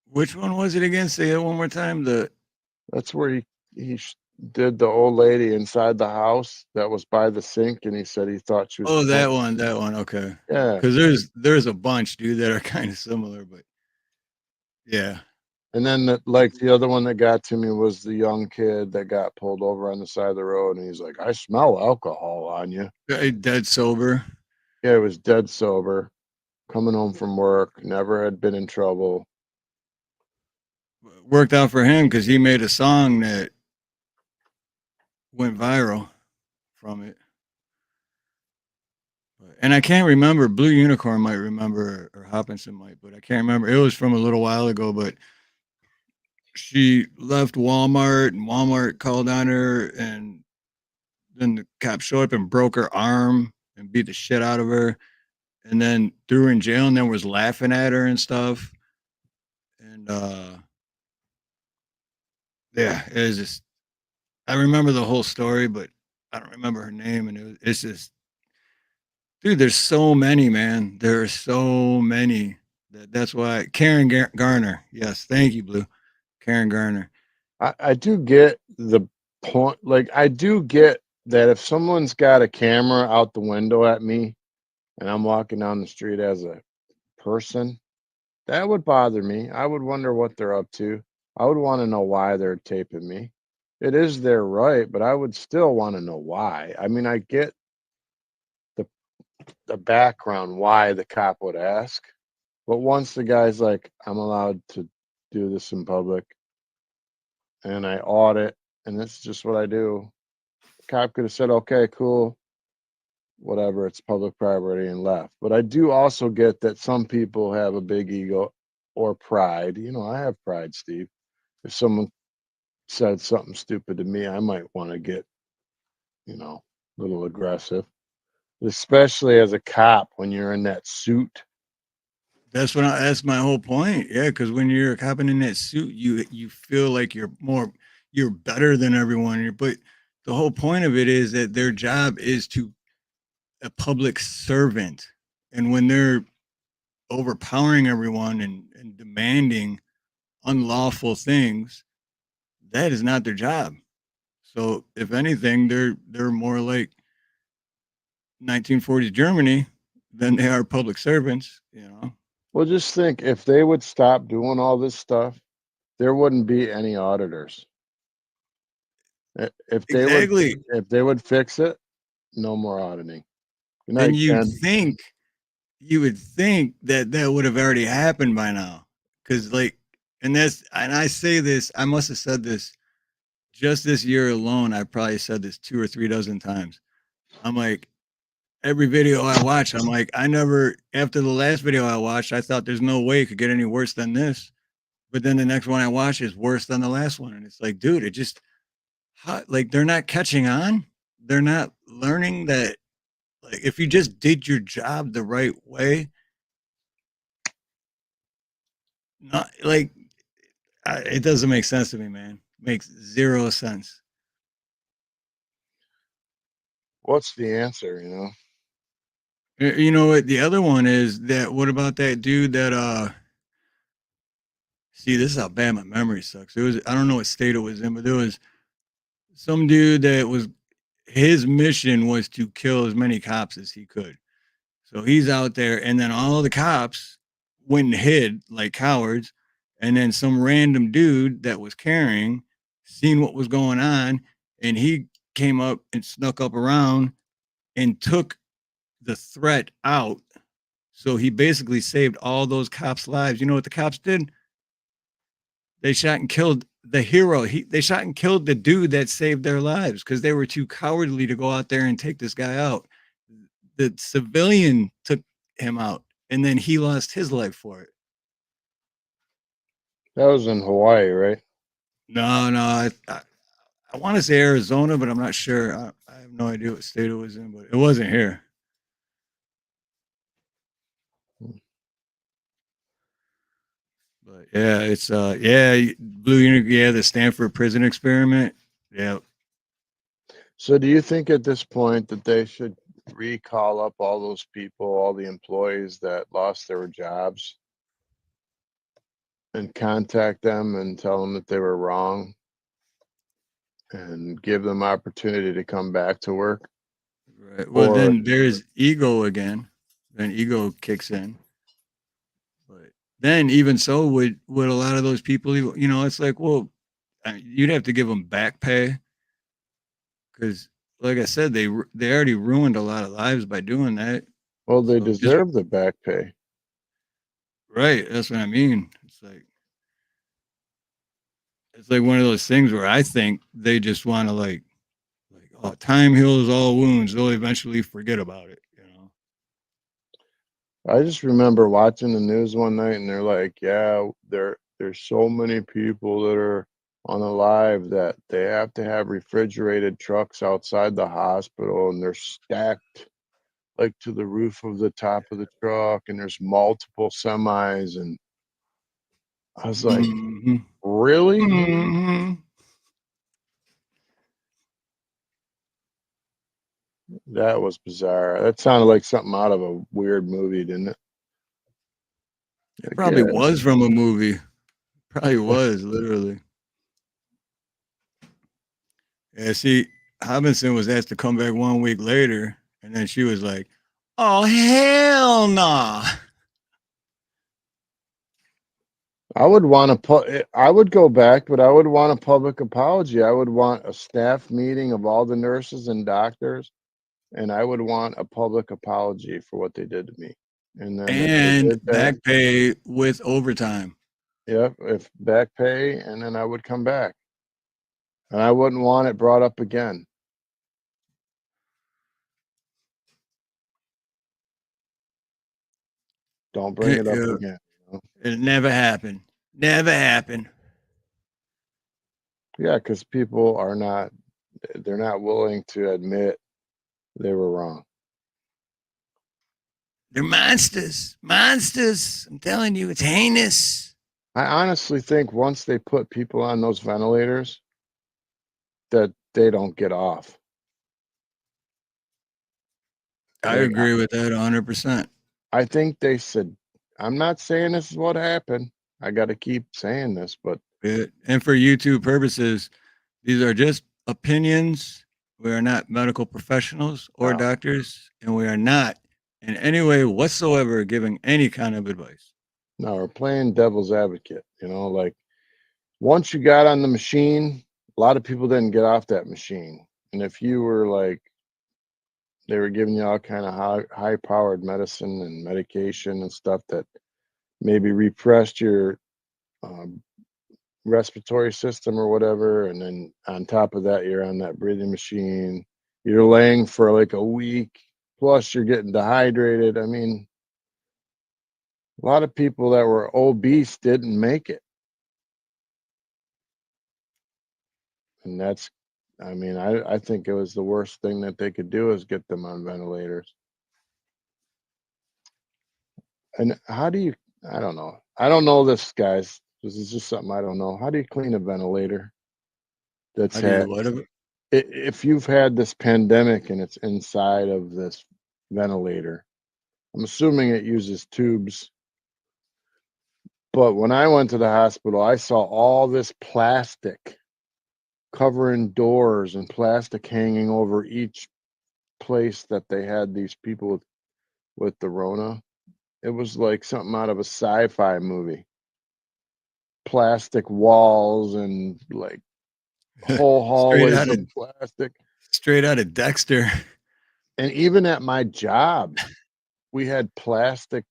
Which one was it again? Say it one more time. That's where he did the old lady inside the house that was by the sink, and he said he thought she was. Oh, that one. Okay. Yeah. Because there's a bunch, dude, that are kind of similar, but yeah. And then the other one that got to me was the young kid that got pulled over on the side of the road, and he's like, I smell alcohol on you. Dead sober. Yeah, he was dead sober, coming home from work, never had been in trouble. Worked out for him because he made a song that went viral from it. And I can't remember. Blue Unicorn might remember, or Hopkinson might, but I can't remember. It was from a little while ago, but she left Walmart and Walmart called on her, and then the cops showed up and broke her arm and beat the shit out of her, and then threw her in jail, and then was laughing at her and stuff. And yeah, it was just, I remember the whole story, but I don't remember her name. And it's just, dude, there's so many, man. There are so many. That's why Karen Garner. Yes, thank you, Blue. Karen Garner. I do get the point. Like, I do get that if someone's got a camera out the window at me and I'm walking down the street as a person, that would bother me. I would wonder what they're up to. I would want to know why they're taping me. It is their right, but I would still want to know why. I mean, I get the background why the cop would ask, but once the guy's like, I'm allowed to do this in public, and I audit, and this is just what I do. The cop could have said, okay, cool. whatever, it's public property and left. But I do also get that some people have a big ego or pride. You know, I have pride, Steve. If someone said something stupid to me, I might want to get, you know, a little aggressive, especially as a cop when you're in that suit. That's my whole point. Yeah, because when you're a cop in that suit, you feel like you're better than everyone. But the whole point of it is that their job is to a public servant, and when they're overpowering everyone and demanding unlawful things, that is not their job. So if anything, they're more like 1940s Germany than they are public servants. You know. Well, just think, if they would stop doing all this stuff, there wouldn't be any auditors. If they would, Exactly. if they would fix it, no more auditing. Good And night, Ken. you would think that that would have already happened by now, because like, and I say this, I must have said this just this year alone. I probably said this 2 or 3 dozen times. I'm like, every video I watch, I'm like, I never, after the last video I watched, I thought there's no way it could get any worse than this. But then the next one I watch is worse than the last one. And it's like, dude, it just, like, they're not catching on. They're not learning that, like, if you just did your job the right way, not like, it doesn't make sense to me, man. Makes zero sense. What's the answer? You know, You know what? The other one is that, what about that dude that, see, this is how bad my memory sucks. It was, I don't know what state it was in, but there was some dude that was, his mission was to kill as many cops as he could. So he's out there, and then all the cops went and hid like cowards. And then some random dude that was carrying seen what was going on, and he came up and snuck up around and took the threat out. So he basically saved all those cops' lives. You know what the cops did? They shot and killed the hero. They shot and killed the dude that saved their lives because they were too cowardly to go out there and take this guy out. The civilian took him out, and then he lost his life for it. that was in Hawaii, right? No, no, I want to say Arizona, but I'm not sure. I have no idea what state it was in, but it wasn't here. But yeah, it's yeah, yeah, the Stanford prison experiment. Yeah. So, do you think at this point that they should recall up all those people, all the employees that lost their jobs, and contact them and tell them that they were wrong and give them opportunity to come back to work? Right. Well, Or then there's ego again. Then ego kicks in. But then, even so, would a lot of those people, you know, it's like, well, you'd have to give them back pay because, like I said, they already ruined a lot of lives by doing that. well, they So just deserve the back pay. right, that's what I mean. It's like one of those things where I think they just want to like, oh, time heals all wounds. They'll eventually forget about it. You know. I just remember watching the news one night and they're like, yeah, there's so many people that are unalive that they have to have refrigerated trucks outside the hospital, and they're stacked like to the roof of the top of the truck, and there's multiple semis. And I was like, Mm-hmm. really? Mm-hmm. That was bizarre. That sounded like something out of a weird movie, didn't it? It I probably guess. was from a movie. Probably was literally. Yeah, see, Hobinson was asked to come back 1 week later, and then she was like, "Oh hell nah!" I would want to put. I would go back, but I would want a public apology. I would want a staff meeting of all the nurses and doctors, and I would want a public apology for what they did to me. And then if they And did that, back pay with overtime. yep, if back pay, and then I would come back, and I wouldn't want it brought up again. Don't bring it up Yeah. again. You know? It never happened. Never happened. Yeah, because people are not, they're not willing to admit they were wrong. They're monsters. Monsters. I'm telling you, it's heinous. I honestly think once they put people on those ventilators, that they don't get off. I Like, agree with that 100%. I think they said, I'm not saying this is what happened. I got to keep saying this, but And for YouTube purposes, these are just opinions. We are not medical professionals or no, doctors, and we are not in any way whatsoever giving any kind of advice. no, we're playing devil's advocate. You know, like once you got on the machine, a lot of people didn't get off that machine. And if you were like, they were giving you all kind of high powered medicine and medication and stuff that maybe repressed your um, respiratory system or whatever, and then on top of that you're on that breathing machine, you're laying for like a week, plus you're getting dehydrated. I mean, a lot of people that were obese didn't make it, and that's, I mean, I think it was the worst thing that they could do is get them on ventilators. And how do you, I don't know this, guys, this is just something I don't know. How do you clean a ventilator that's How do you had, whatever? if you've had this pandemic and it's inside of this ventilator, I'm assuming it uses tubes. But when I went to the hospital, I saw all this plastic covering doors and plastic hanging over each place that they had these people with the Rona. It was like something out of a sci-fi movie. Plastic walls and like whole straight hallways out of of plastic. straight out of Dexter. And even at my job, we had plastic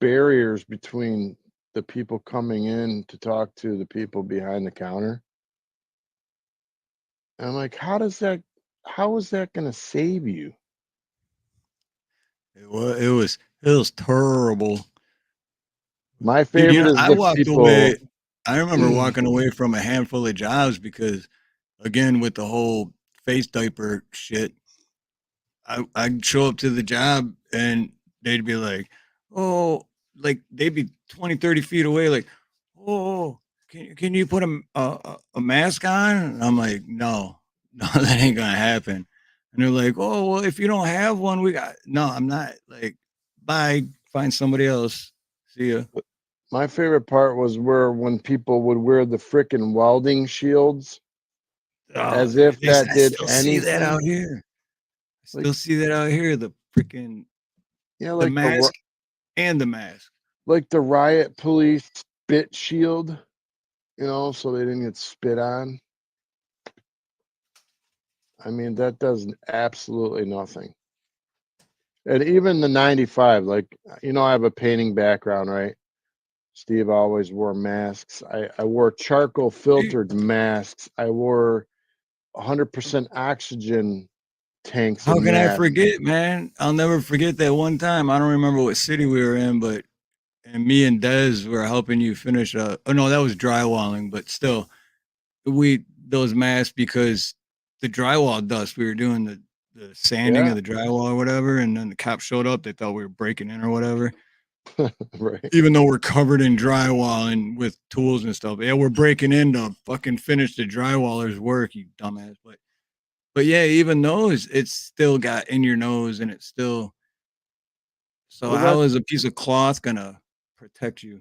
barriers between the people coming in to talk to the people behind the counter. And I'm like, how is that going to save you? It was terrible. My Dude, favorite is I the walked people. away. I remember walking away from a handful of jobs because, again, with the whole face diaper shit, I'd show up to the job and they'd be like, oh, like they'd be 20, 30 feet away, like, oh, can you put a mask on? And I'm like, no, no, that ain't gonna happen. And they're like, oh, well, if you don't have one, no, I'm not, like, bye, find somebody else. See ya. My favorite part was where when people would wear the frickin' welding shields Oh, as if that I did still see that out anything. here. I Like, still see that out here. The freaking yeah, the mask and the mask. like the riot police spit shield, so they didn't get spit on. I mean, that does absolutely nothing. And even the 95, like, I have a painting background, right? Steve always wore masks. I wore charcoal filtered masks. I wore 100% oxygen tanks How and can I masks. forget, man? I'll never forget that one time. I don't remember what city we were in, but and me and Dez were helping you finish. Oh no, that was drywalling, but still, we those masks because the drywall dust. We were doing the sanding Yeah, of the drywall or whatever, and then the cops showed up. They thought we were breaking in or whatever. right. Even though we're covered in drywall and with tools and stuff, yeah, we're breaking in to fucking finish the drywaller's work, you dumbass. But yeah, even those, it's still got in your nose, and it's still. So Well, how that's, is a piece of cloth gonna protect you?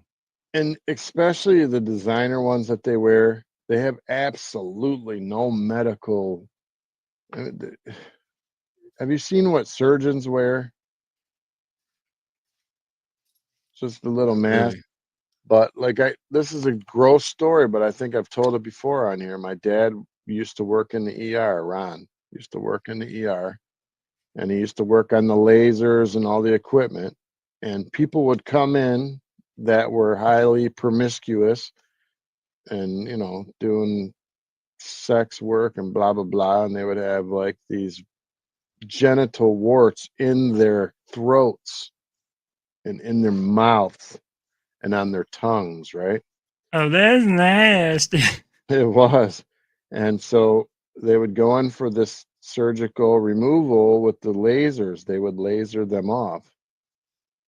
and especially the designer ones that they wear, they have absolutely no medical. Have you seen what surgeons wear? Just the little Not mask. really. But like, this is a gross story, but I think I've told it before on here. My dad used to work in the ER. Ron used to work in the ER, and he used to work on the lasers and all the equipment. And people would come in that were highly promiscuous and, doing sex work and blah, blah, blah. And they would have like these genital warts in their throats. and in their mouths and on their tongues, right? Oh, that's nasty. It was. And so they would go in for this surgical removal with the lasers. They would laser them off.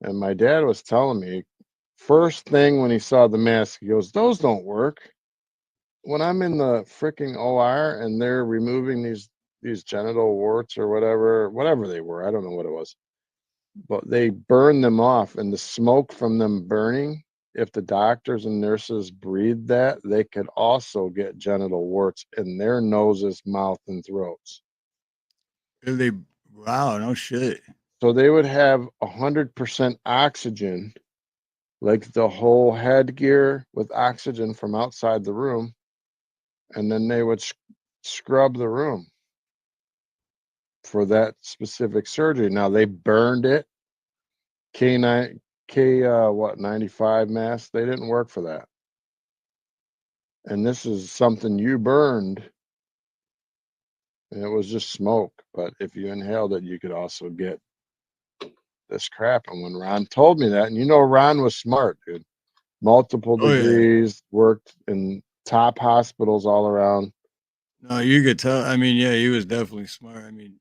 And my dad was telling me, first thing when he saw the mask, he goes, "Those don't work." When I'm in the freaking OR and they're removing these genital warts or whatever they were, I don't know what it was, but they burn them off, and the smoke from them burning, if the doctors and nurses breathe that, they could also get genital warts in their noses, mouth, and throats. They, wow, no shit. So they would have 100% oxygen, like the whole headgear with oxygen from outside the room, and then they would scrub the room for that specific surgery. Now they burned it. K9 95 mask, they didn't work for that. And this is something you burned, and it was just smoke. But if you inhaled it, you could also get this crap. And when Ron told me that, and you know, Ron was smart, dude, multiple Oh, yeah. degrees, worked in top hospitals all around. No, you could tell. I mean, yeah, he was definitely smart. I mean,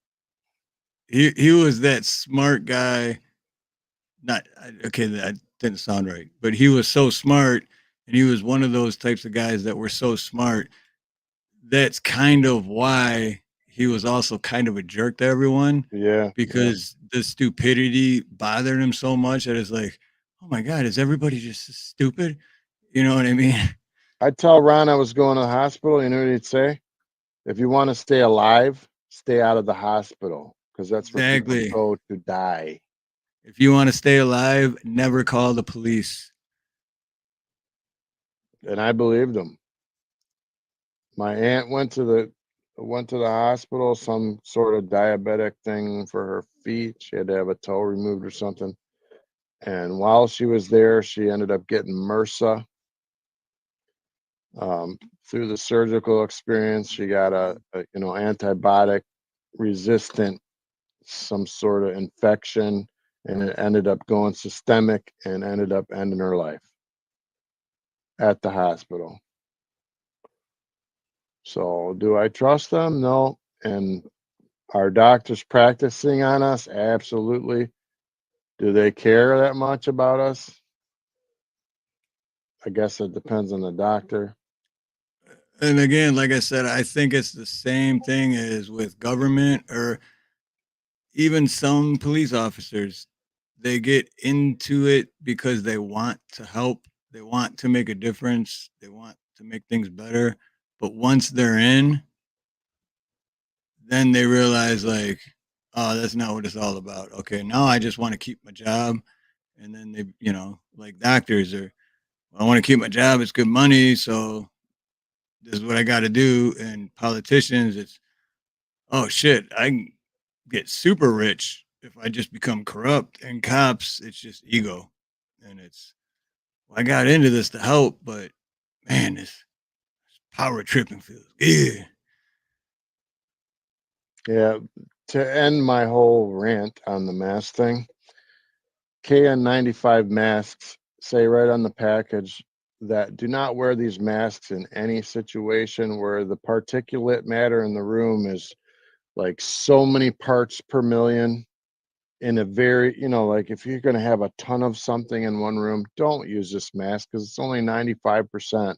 he was that smart guy. Not okay, that didn't sound right, but he was so smart, and he was one of those types of guys that were so smart. That's kind of why he was also kind of a jerk to everyone, Yeah. because the stupidity bothered him so much that it's like, oh my god, is everybody just stupid? You know what I mean? I'd tell Ron I was going to the hospital. You know what he'd say? If you want to stay alive, stay out of the hospital, because that's where people Exactly. go to die. If you want to stay alive, never call the police. And I believed him. My aunt went to the hospital, some sort of diabetic thing for her feet. She had to have a toe removed or something. And while she was there, she ended up getting MRSA. Through the surgical experience, she got a antibiotic resistant, some sort of infection, and it ended up going systemic and ended up ending her life at the hospital. So do I trust them? No. And are doctors practicing on us? Absolutely. Do they care that much about us? I guess it depends on the doctor. And again, like I said, I think it's the same thing as with government or even some police officers. They get into it because they want to help, they want to make a difference, they want to make things better. But once they're in, then they realize, like, oh, that's not what it's all about. Okay, now I just want to keep my job. And then they, like doctors are, I want to keep my job. It's good money. So this is what I got to do. And politicians, it's, oh shit, I can get super rich if I just become corrupt. And cops, it's just ego. And it's, well, I got into this to help, but man, this power tripping feels good. Yeah. To end my whole rant on the mask thing, KN95 masks say right on the package that do not wear these masks in any situation where the particulate matter in the room is like so many parts per million in a very, like if you're going to have a ton of something in one room, don't use this mask because it's only 95%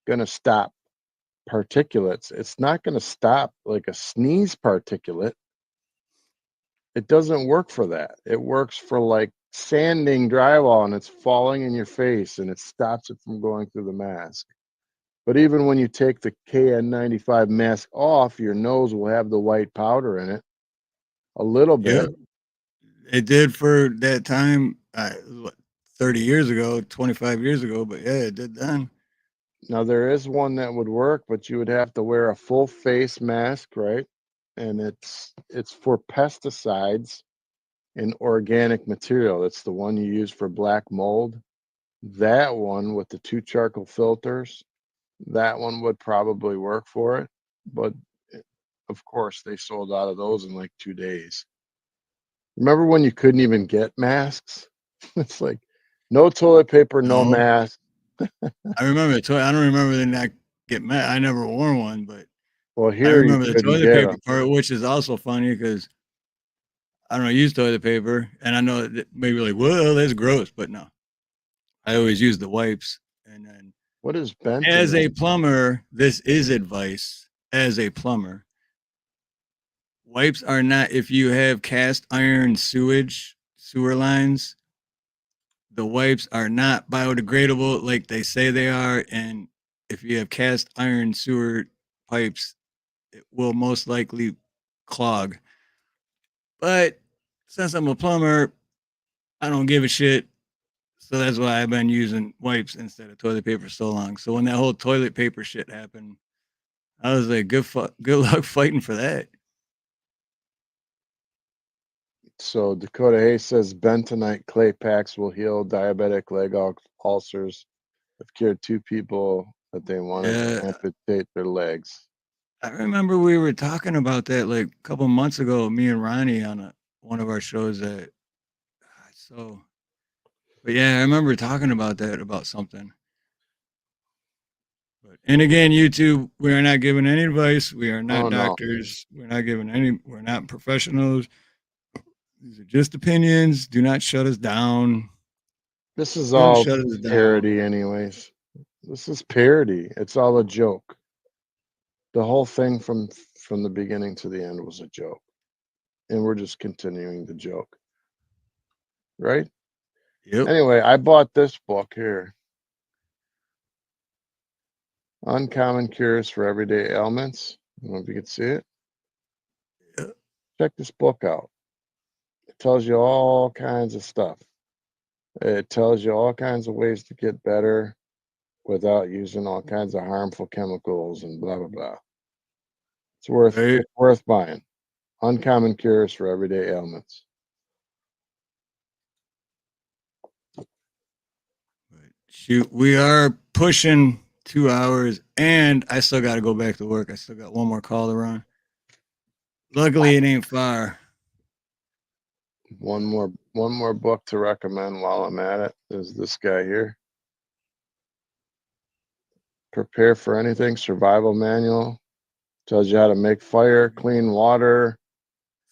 going to stop particulates. It's not going to stop like a sneeze particulate. It doesn't work for that. It works for like sanding drywall and it's falling in your face and it stops it from going through the mask. But even when you take the KN95 mask off, your nose will have the white powder in it a little Yeah, bit. it did for that time, what, 30 years ago, 25 years ago, but yeah, it did then. Now there is one that would work, but you would have to wear a full face mask, right? And it's for pesticides and organic material. It's the one you use for black mold. That one with the 2 charcoal filters, that one would probably work for it. But of course, they sold out of those in like 2 days. Remember when you couldn't even get masks? It's like no toilet paper, no No. mask. I remember the toilet. I don't remember the not get mad. I never wore one, but Well, I here you remember the couldn't toilet get paper them. part, which is also funny because I don't use toilet paper, and I know that maybe like, well, that's gross, but no, I always use the wipes. And then, What is as a bentonite? plumber, this is advice. As a plumber, wipes are not. If you have cast iron sewer lines, the wipes are not biodegradable like they say they are, and if you have cast iron sewer pipes, it will most likely clog. But since I'm a plumber, I don't give a shit. So that's why I've been using wipes instead of toilet paper so long. So when that whole toilet paper shit happened, I was like, good luck fighting for that. So Dakota Hayes says bentonite clay packs will heal diabetic leg ulcers. I've cured 2 people that they wanted Yeah, to amputate their legs. I remember we were talking about that like a couple months ago, me and Ronnie on one of our shows. But yeah, I remember talking about that about something. And again, YouTube, we are not giving any advice. We are not Oh no. doctors. We're not giving any. We're not professionals. These are just opinions. Do not shut us down. This is Don't all shut us down. parody anyways. This is parody. It's all a joke. The whole thing from the beginning to the end was a joke. And we're just continuing the joke. Right? Yep. Anyway, I bought this book here. Uncommon Cures for Everyday Ailments. I don't know if you can see it. Yep. Check this book out. It tells you all kinds of stuff. It tells you all kinds of ways to get better without using all kinds of harmful chemicals and blah blah blah. It's worth buying. Uncommon Cures for Everyday Ailments. Shoot, we are pushing 2 hours, and I still got to go back to work. I still got one more call to run. Luckily, it ain't far. One more book to recommend while I'm at it is this guy here. Prepare for Anything Survival Manual. Tells you how to make fire, clean water.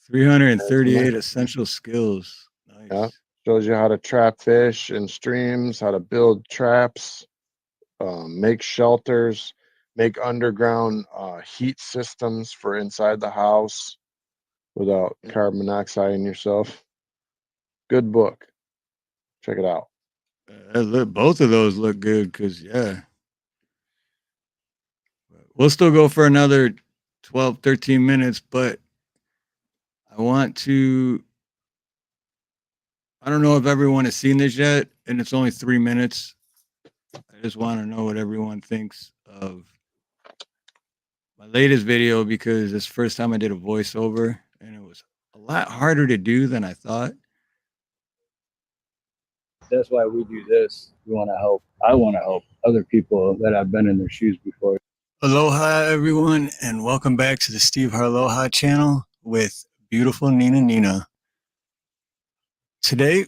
338 essential skills. Nice. Yeah. Shows you how to trap fish in streams, how to build traps, make shelters, make underground heat systems for inside the house without carbon monoxide in yourself. Good book. Check it out. Both of those look good because, yeah. We'll still go for another 12, 13 minutes, but I don't know if everyone has seen this yet, and it's only 3 minutes. I just want to know what everyone thinks of my latest video because it's the first time I did a voiceover, and it was a lot harder to do than I thought. That's why we do this. We want to help. I want to help other people that have been in their shoes before. Aloha, everyone, and welcome back to the Steve Harloha channel with beautiful Nina. Today,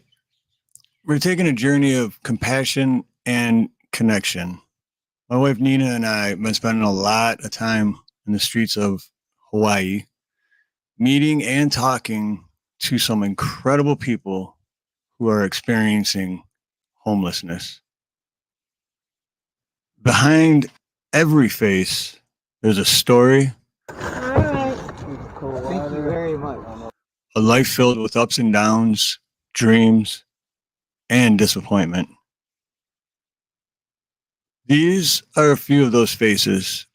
we're taking a journey of compassion and connection. My wife Nina and I have been spending a lot of time in the streets of Hawaii, meeting and talking to some incredible people who are experiencing homelessness. Behind every face, there's a story. All right. Thank you very much. A life filled with ups and downs, dreams, and disappointment. These are a few of those faces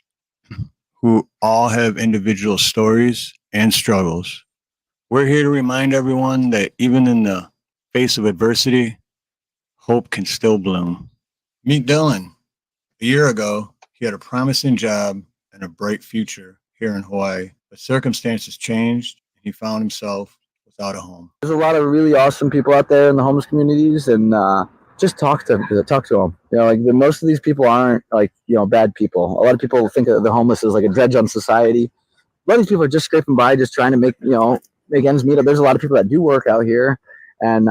who all have individual stories and struggles. We're here to remind everyone that even in the face of adversity, hope can still bloom. Meet Dylan. A year ago, he had a promising job and a bright future here in Hawaii, but circumstances changed and he found himself without a home. There's a lot of really awesome people out there in the homeless communities, and just talk to them. You know, like most of these people aren't like, you know, bad people. A lot of people think of the homeless as like a dredge on society. A lot of these people are just scraping by, just trying to make ends meet. There's a lot of people that do work out here, and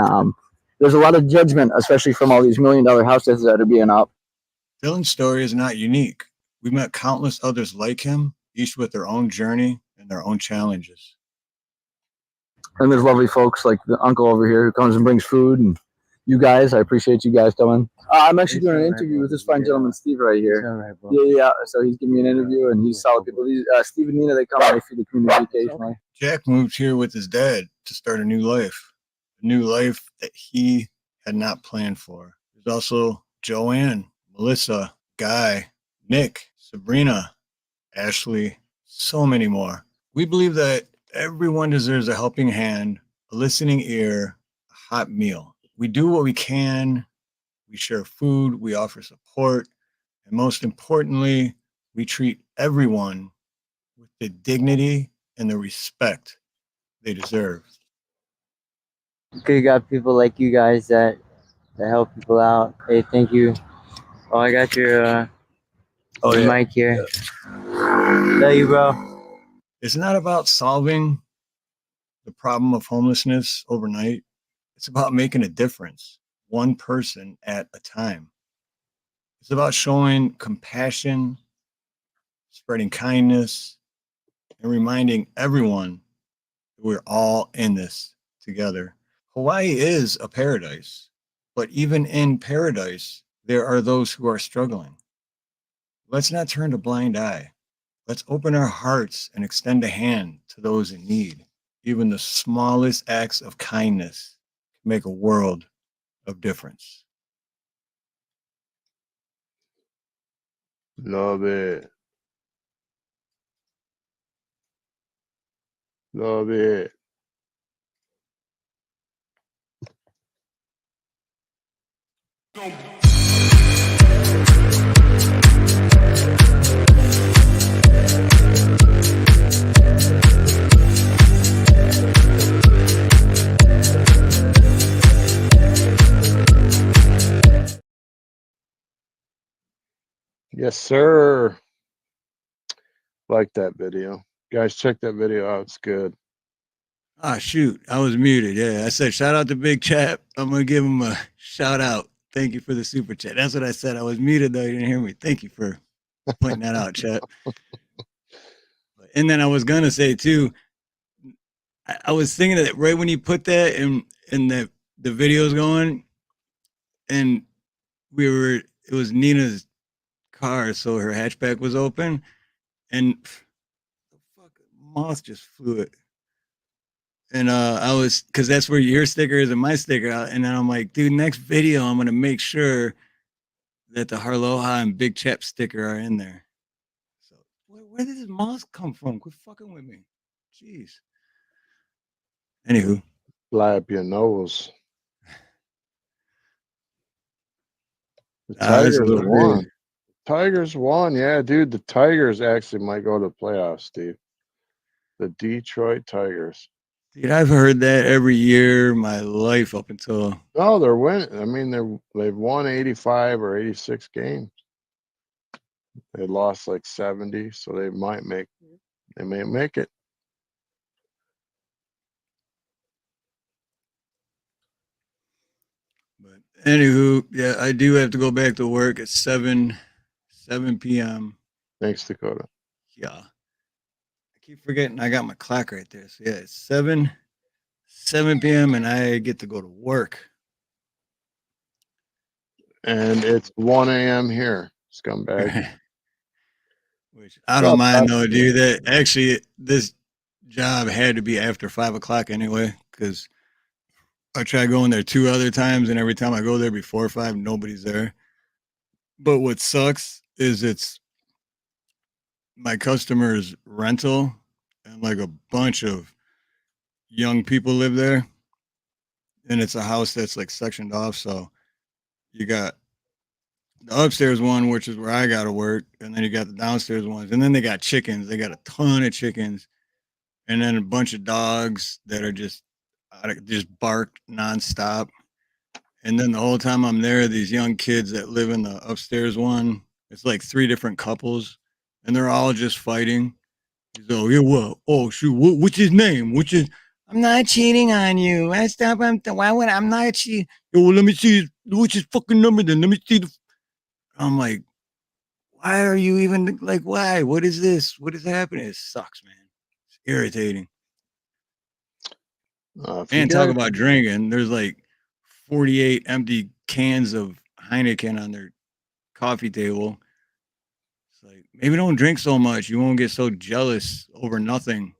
there's a lot of judgment, especially from all these $1 million houses that are being up. Dylan's story is not unique. We met countless others like him, each with their own journey and their own challenges. And there's lovely folks like the uncle over here who comes and brings food, and you guys, I appreciate you guys coming. I'm actually doing an interview with this fine gentleman, Steve, right here. Yeah. So he's giving me an interview, and he's solid people. Steve and Nina, they come and they feed the community occasionally. Jack moved here with his dad to start a new life that he had not planned for. There's also Joanne, Melissa, Guy, Nick, Sabrina, Ashley, so many more. We believe that everyone deserves a helping hand, a listening ear, a hot meal. We do what we can. We share food, we offer support, and most importantly, we treat everyone with the dignity and the respect they deserve. You got people like you guys that help people out. Hey, thank you. Oh, I got your mic here. Love you, bro. It's not about solving the problem of homelessness overnight. It's about making a difference, one person at a time. It's about showing compassion, spreading kindness, and reminding everyone that we're all in this together. Hawaii is a paradise, but even in paradise, there are those who are struggling. Let's not turn a blind eye. Let's open our hearts and extend a hand to those in need. Even the smallest acts of kindness can make a world of difference. Love it. Love it. Yes, sir. Like that video. Guys, check that video out. It's good. Ah, shoot. I was muted. Yeah, I said, shout out to Big Chap. I'm going to give him a shout out. Thank you for the super chat. That's what I said. I was muted, though. You didn't hear me. Thank you for pointing that out, Chap. And then I was going to say, too, I was thinking that right when you put that in the video's going, and it was Nina's car, so her hatchback was open, and the fucking moth just flew it. And I was, because that's where your sticker is and my sticker out. And then I'm like, dude, next video, I'm going to make sure that the Harloha and Big Chap sticker are in there. So where did this moth come from? Quit fucking with me. Jeez. Anywho. Fly up your nose. The Tigers Tigers won. Tigers won. Yeah, dude, the Tigers actually might go to the playoffs, Steve. The Detroit Tigers. Dude, I've heard that every year my life up until. No, they're winning. I mean, they've won 85 or 86 games. They lost like 70, so they may make it. But anywho, yeah, I do have to go back to work at 7 p.m. Thanks, Dakota. Yeah. I keep forgetting I got my clock right there. So yeah, it's 7 p.m. and I get to go to work. And it's 1 a.m. here, scumbag. Which I don't mind though, dude. That actually this job had to be after 5 o'clock anyway, because I tried going there 2 other times, and every time I go there before 5, nobody's there. But what sucks is it's my customer's rental, and like a bunch of young people live there, and it's a house that's like sectioned off. So you got the upstairs one, which is where I gotta work, and then you got the downstairs ones, and then they got chickens. They got a ton of chickens, and then a bunch of dogs that are just bark nonstop. And then the whole time I'm there, these young kids that live in the upstairs one, it's like 3 different couples, and they're all just fighting. He's oh yeah, what? Oh shoot, what's his name? I'm not cheating on you. Why would I'm not cheating? Yo, well, let me see. What's his fucking number then? Let me see the. I'm like, why are you even like? Why? What is this? What is happening? It sucks, man. It's irritating. If you And talk guys, about drinking. There's like 48 empty cans of Heineken on their coffee table. It's like maybe don't drink so much. You won't get so jealous over nothing.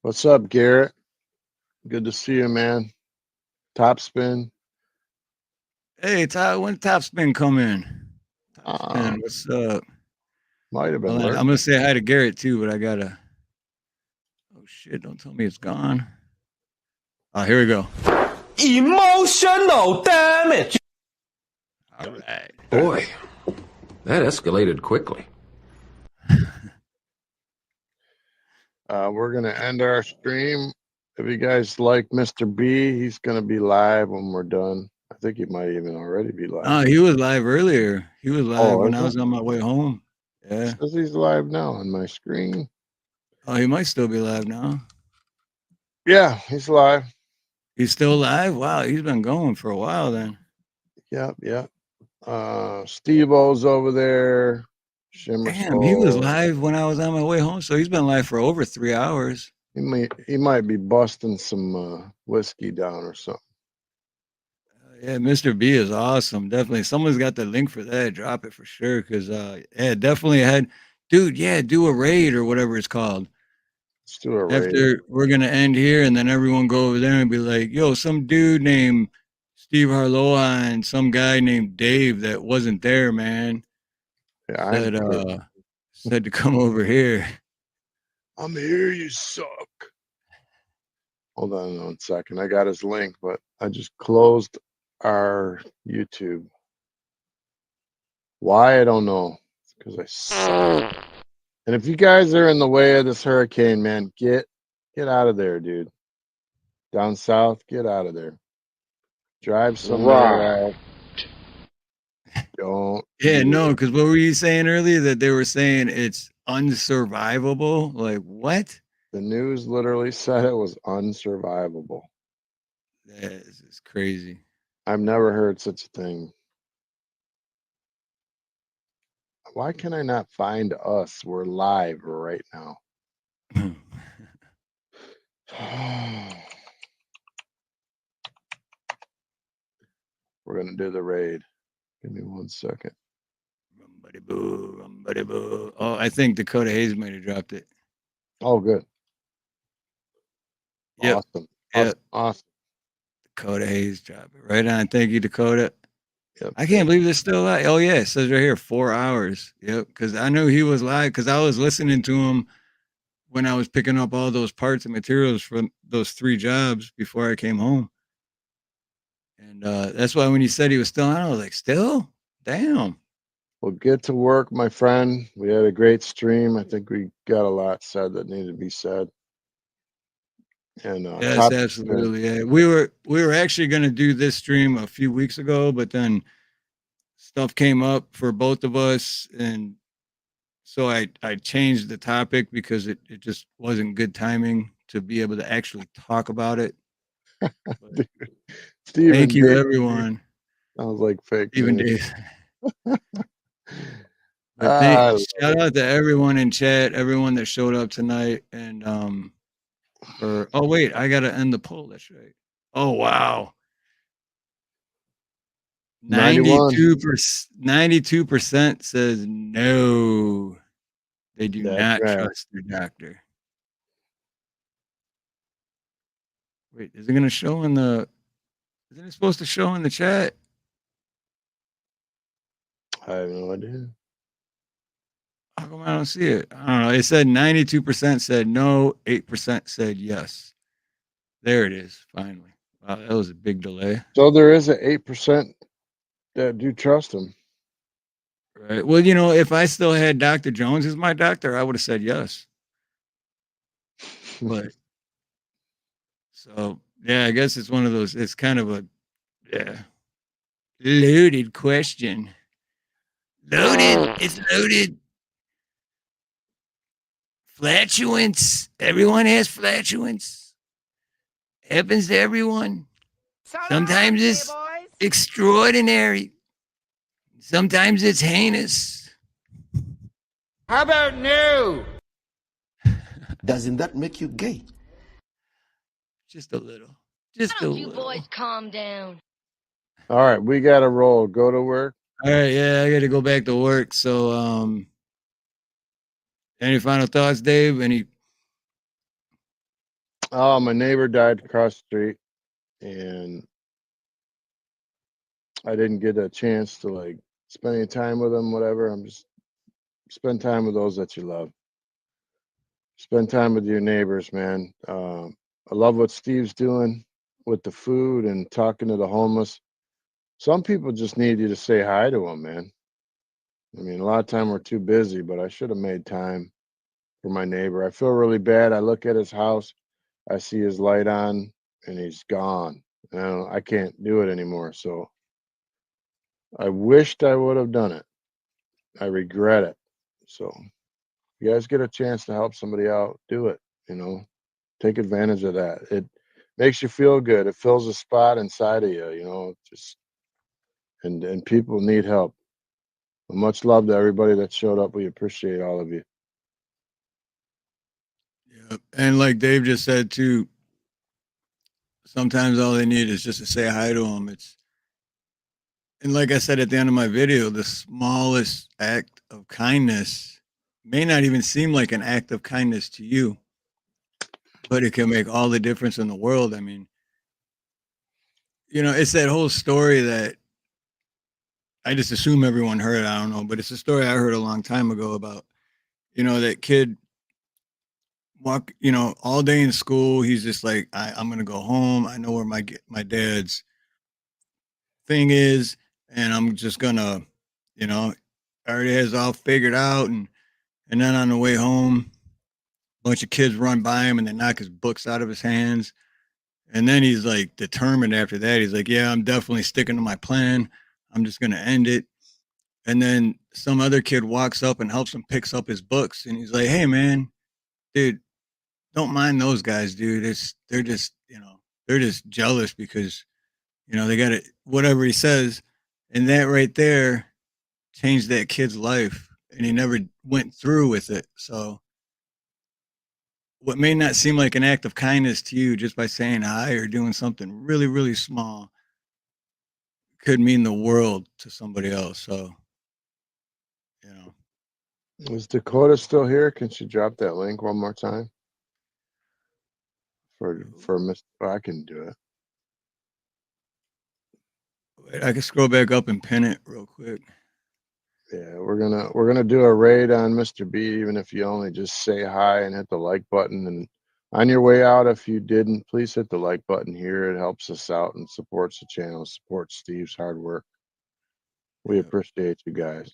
what's up, Garrett? Good to see you, man. Top spin. Hey, when Topspin come in? Topspin, what's up? Might have been I'm lurking. gonna say hi to Garrett too, but I gotta. Oh shit! Don't tell me it's gone. Oh, here we go. Emotional damage. All right. Boy, that escalated quickly. We're gonna end our stream. If you guys like Mr. B, he's gonna be live when we're done. I think he might even already be live. Oh, he was live earlier. He was live when is I was it? on my way home. It Yeah. says he's live now on my screen. Oh, he might still be live now. Yeah, he's live. He's still live? Wow, he's been going for a while then. Yep. Steve-O's over there. Shimmer Damn, he was Skull. live when I was on my way home, so he's been live for over 3 hours. He might be busting some whiskey down or something. Yeah, Mr. B is awesome. Definitely. Someone's got the link for that. Drop it for sure. Cause yeah, definitely had dude, yeah, do a raid or whatever it's called. Let's do a raid. After we're gonna end here and then everyone go over there and be like, yo, some dude named Steve Harloha and some guy named Dave that wasn't there, man. Yeah, Said to come over here. I'm here, you suck. Hold on 1 second. I got his link, but I just closed our YouTube. Why? I don't know. It's because I suck. And if you guys are in the way of this hurricane, man, get out of there, dude. Down south, get out of there. Drive somewhere else. Don't. Yeah, no, because what were you saying earlier? That they were saying it's unsurvivable? Like what? The news literally said it was unsurvivable. That is crazy. I've never heard such a thing. Why can I not find us? We're live right now. We're going to do the raid. Give me 1 second. Oh, I think Dakota Hayes might have dropped it. Oh, good. Yep. Awesome. Dakota Hayes dropped it. Right on. Thank you, Dakota. Yep. I can't believe they're still live. Oh, yeah. It says right here 4 hours. Yep. Because I knew he was live because I was listening to him when I was picking up all those parts and materials from those 3 jobs before I came home. And that's why when he said he was still on, I was like, still? Damn. Well, get to work, my friend. We had a great stream. I think we got a lot said that needed to be said. And yes, absolutely. Yeah. We were actually going to do this stream a few weeks ago, but then stuff came up for both of us, and so I changed the topic because it just wasn't good timing to be able to actually talk about it. Thank you, everyone. Sounds like fake. Even Dave. But shout out to everyone in chat, everyone that showed up tonight, and oh wait, I gotta end the poll. That's right. Oh wow. 92% says no. They do not trust their doctor. Wait, is it gonna show in the? Isn't it supposed to show in the chat? I have no idea. How come I don't see it? I don't know. It said 92% said no, 8% said yes. There it is. Finally. Wow, that was a big delay. So there is an 8% that do trust him. Right. Well, you know, if I still had Dr. Jones as my doctor, I would have said yes. But so yeah, I guess it's one of those. It's kind of a loaded question. Loaded. It's loaded. Flatulence. Everyone has flatulence. Happens to everyone. Sometimes it's extraordinary. Sometimes it's heinous. How about no? Doesn't that make you gay? Just a little. Just a You little. boys calm down. All right, we got to roll. Go to work. All right, yeah, I got to go back to work. So, any final thoughts, Dave? Oh, my neighbor died across the street, and I didn't get a chance to like spend any time with him. Whatever. I'm just spend time with those that you love. Spend time with your neighbors, man. I love what Steve's doing with the food and talking to the homeless. Some people just need you to say hi to them, man. I mean, a lot of time we're too busy, but I should have made time for my neighbor. I feel really bad. I look at his house, I see his light on, and he's gone. I can't do it anymore. So I wished I would have done it. I regret it. So if you guys get a chance to help somebody out, do it. Take advantage of that. It makes you feel good. It fills a spot inside of you, just and people need help. Much love to everybody that showed up. We appreciate all of you. Yeah, and like Dave just said too, sometimes all they need is just to say hi to them. And like I said at the end of my video, the smallest act of kindness may not even seem like an act of kindness to you, but it can make all the difference in the world. I mean, it's that whole story that I just assume everyone heard. I don't know, but it's a story I heard a long time ago about, that kid all day in school. He's just like, I'm going to go home. I know where my dad's thing is, and I'm just going to, already has all figured out. And then on the way home, a bunch of kids run by him and they knock his books out of his hands. And then he's like determined after that. He's like, yeah, I'm definitely sticking to my plan. I'm just going to end it. And then some other kid walks up and helps him, picks up his books. And he's like, hey, man, dude, don't mind those guys, dude. They're just jealous because, they got it, whatever he says. And that right there changed that kid's life. And he never went through with it. So what may not seem like an act of kindness to you just by saying hi or doing something really, really small could mean the world to somebody else. So, Is Dakota still here? Can she drop that link one more time? For Miss, I can do it. Wait, I can scroll back up and pin it real quick. Yeah, we're gonna do a raid on Mr. B, even if you only just say hi and hit the like button. And on your way out, if you didn't, please hit the like button here. It helps us out and supports the channel, supports Steve's hard work. We appreciate you guys.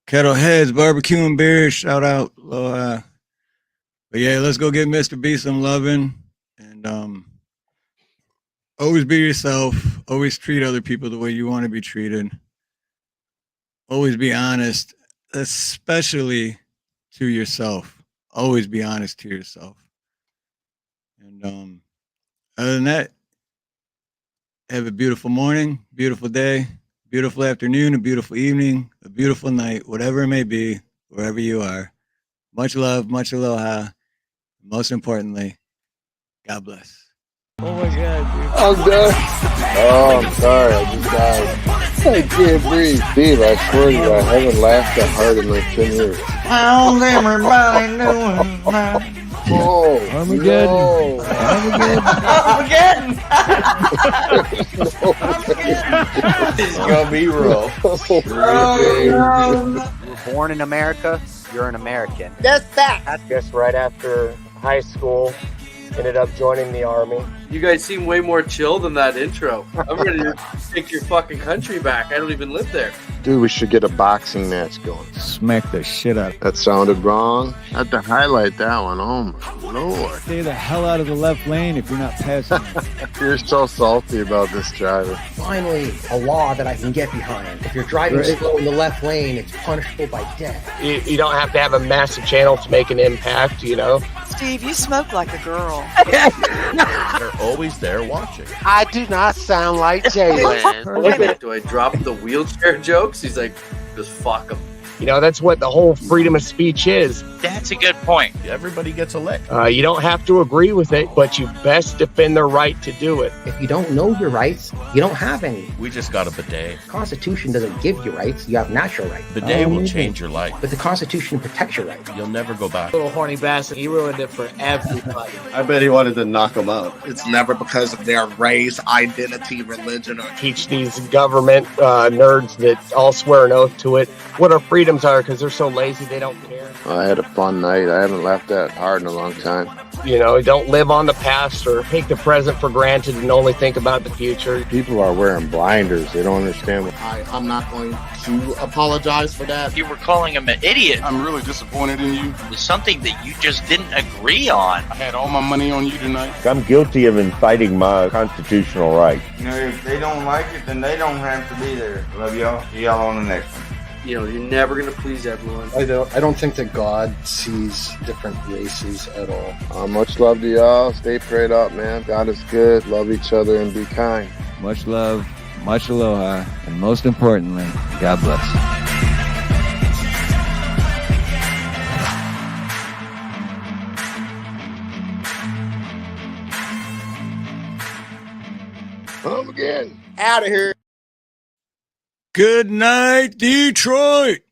Kettle Heads, barbecue and beer, shout out. But yeah, let's go give Mr. B some loving. And always be yourself. Always treat other people the way you want to be treated. Always be honest, especially to yourself. Always be honest to yourself. And other than that, have a beautiful morning, beautiful day, beautiful afternoon, a beautiful evening, a beautiful night, whatever it may be, wherever you are. Much love, much aloha. Most importantly, God bless. Oh my God, dude. I'm done. Oh, I'm sorry. I just died. I can't breathe. Steve, I swear to you, I haven't laughed that hard in like 10 years. How's everybody doing now? Oh, Armageddon. no. Armageddon. This is gonna be rough. You're born in America, you're an American. That's fact. I guess right after high school, ended up joining the Army. You guys seem way more chill than that intro. I'm ready to take your fucking country back. I don't even live there. Dude, we should get a boxing match going. Smack the shit out. That sounded wrong. I had to highlight that one. Oh my Lord. Stay the hell out of the left lane if you're not passing. You're so salty about this driver. Finally, a law that I can get behind. If you're driving slow in the left lane, it's punishable by death. You don't have to have a massive channel to make an impact, you know? Steve, you smoke like a girl. They're always there watching. I do not sound like Jalen. Do I drop the wheelchair jokes? He's like, just fuck him. You know, that's what the whole freedom of speech is. That's a good point. Everybody gets a lick. You don't have to agree with it, but you best defend the right to do it. If you don't know your rights, you don't have any. We just got a bidet. The Constitution doesn't give you rights. You have natural rights. Bidet will change your life. But the Constitution protects your rights. You'll never go back. Little horny bastard, he ruined it for everybody. I bet he wanted to knock him out. It's never because of their race, identity, religion, or teach these government nerds that all swear an oath to it what our freedoms are, because they're so lazy they don't care. I had a fun night. I haven't laughed that hard in a long time. You know, don't live on the past or take the present for granted and only think about the future. People are wearing blinders. They don't understand what... I'm not going to apologize for that. You were calling him an idiot. I'm really disappointed in you. It was something that you just didn't agree on. I had all my money on you tonight. I'm guilty of inciting my constitutional right. You know, if they don't like it, then they don't have to be there. Love y'all. See y'all on the next one. You know, you're never going to please everyone. I don't think that God sees different races at all. Much love to y'all. Stay prayed up, man. God is good. Love each other and be kind. Much love, much aloha, and most importantly, God bless. Come again. Out of here. Good night, Detroit.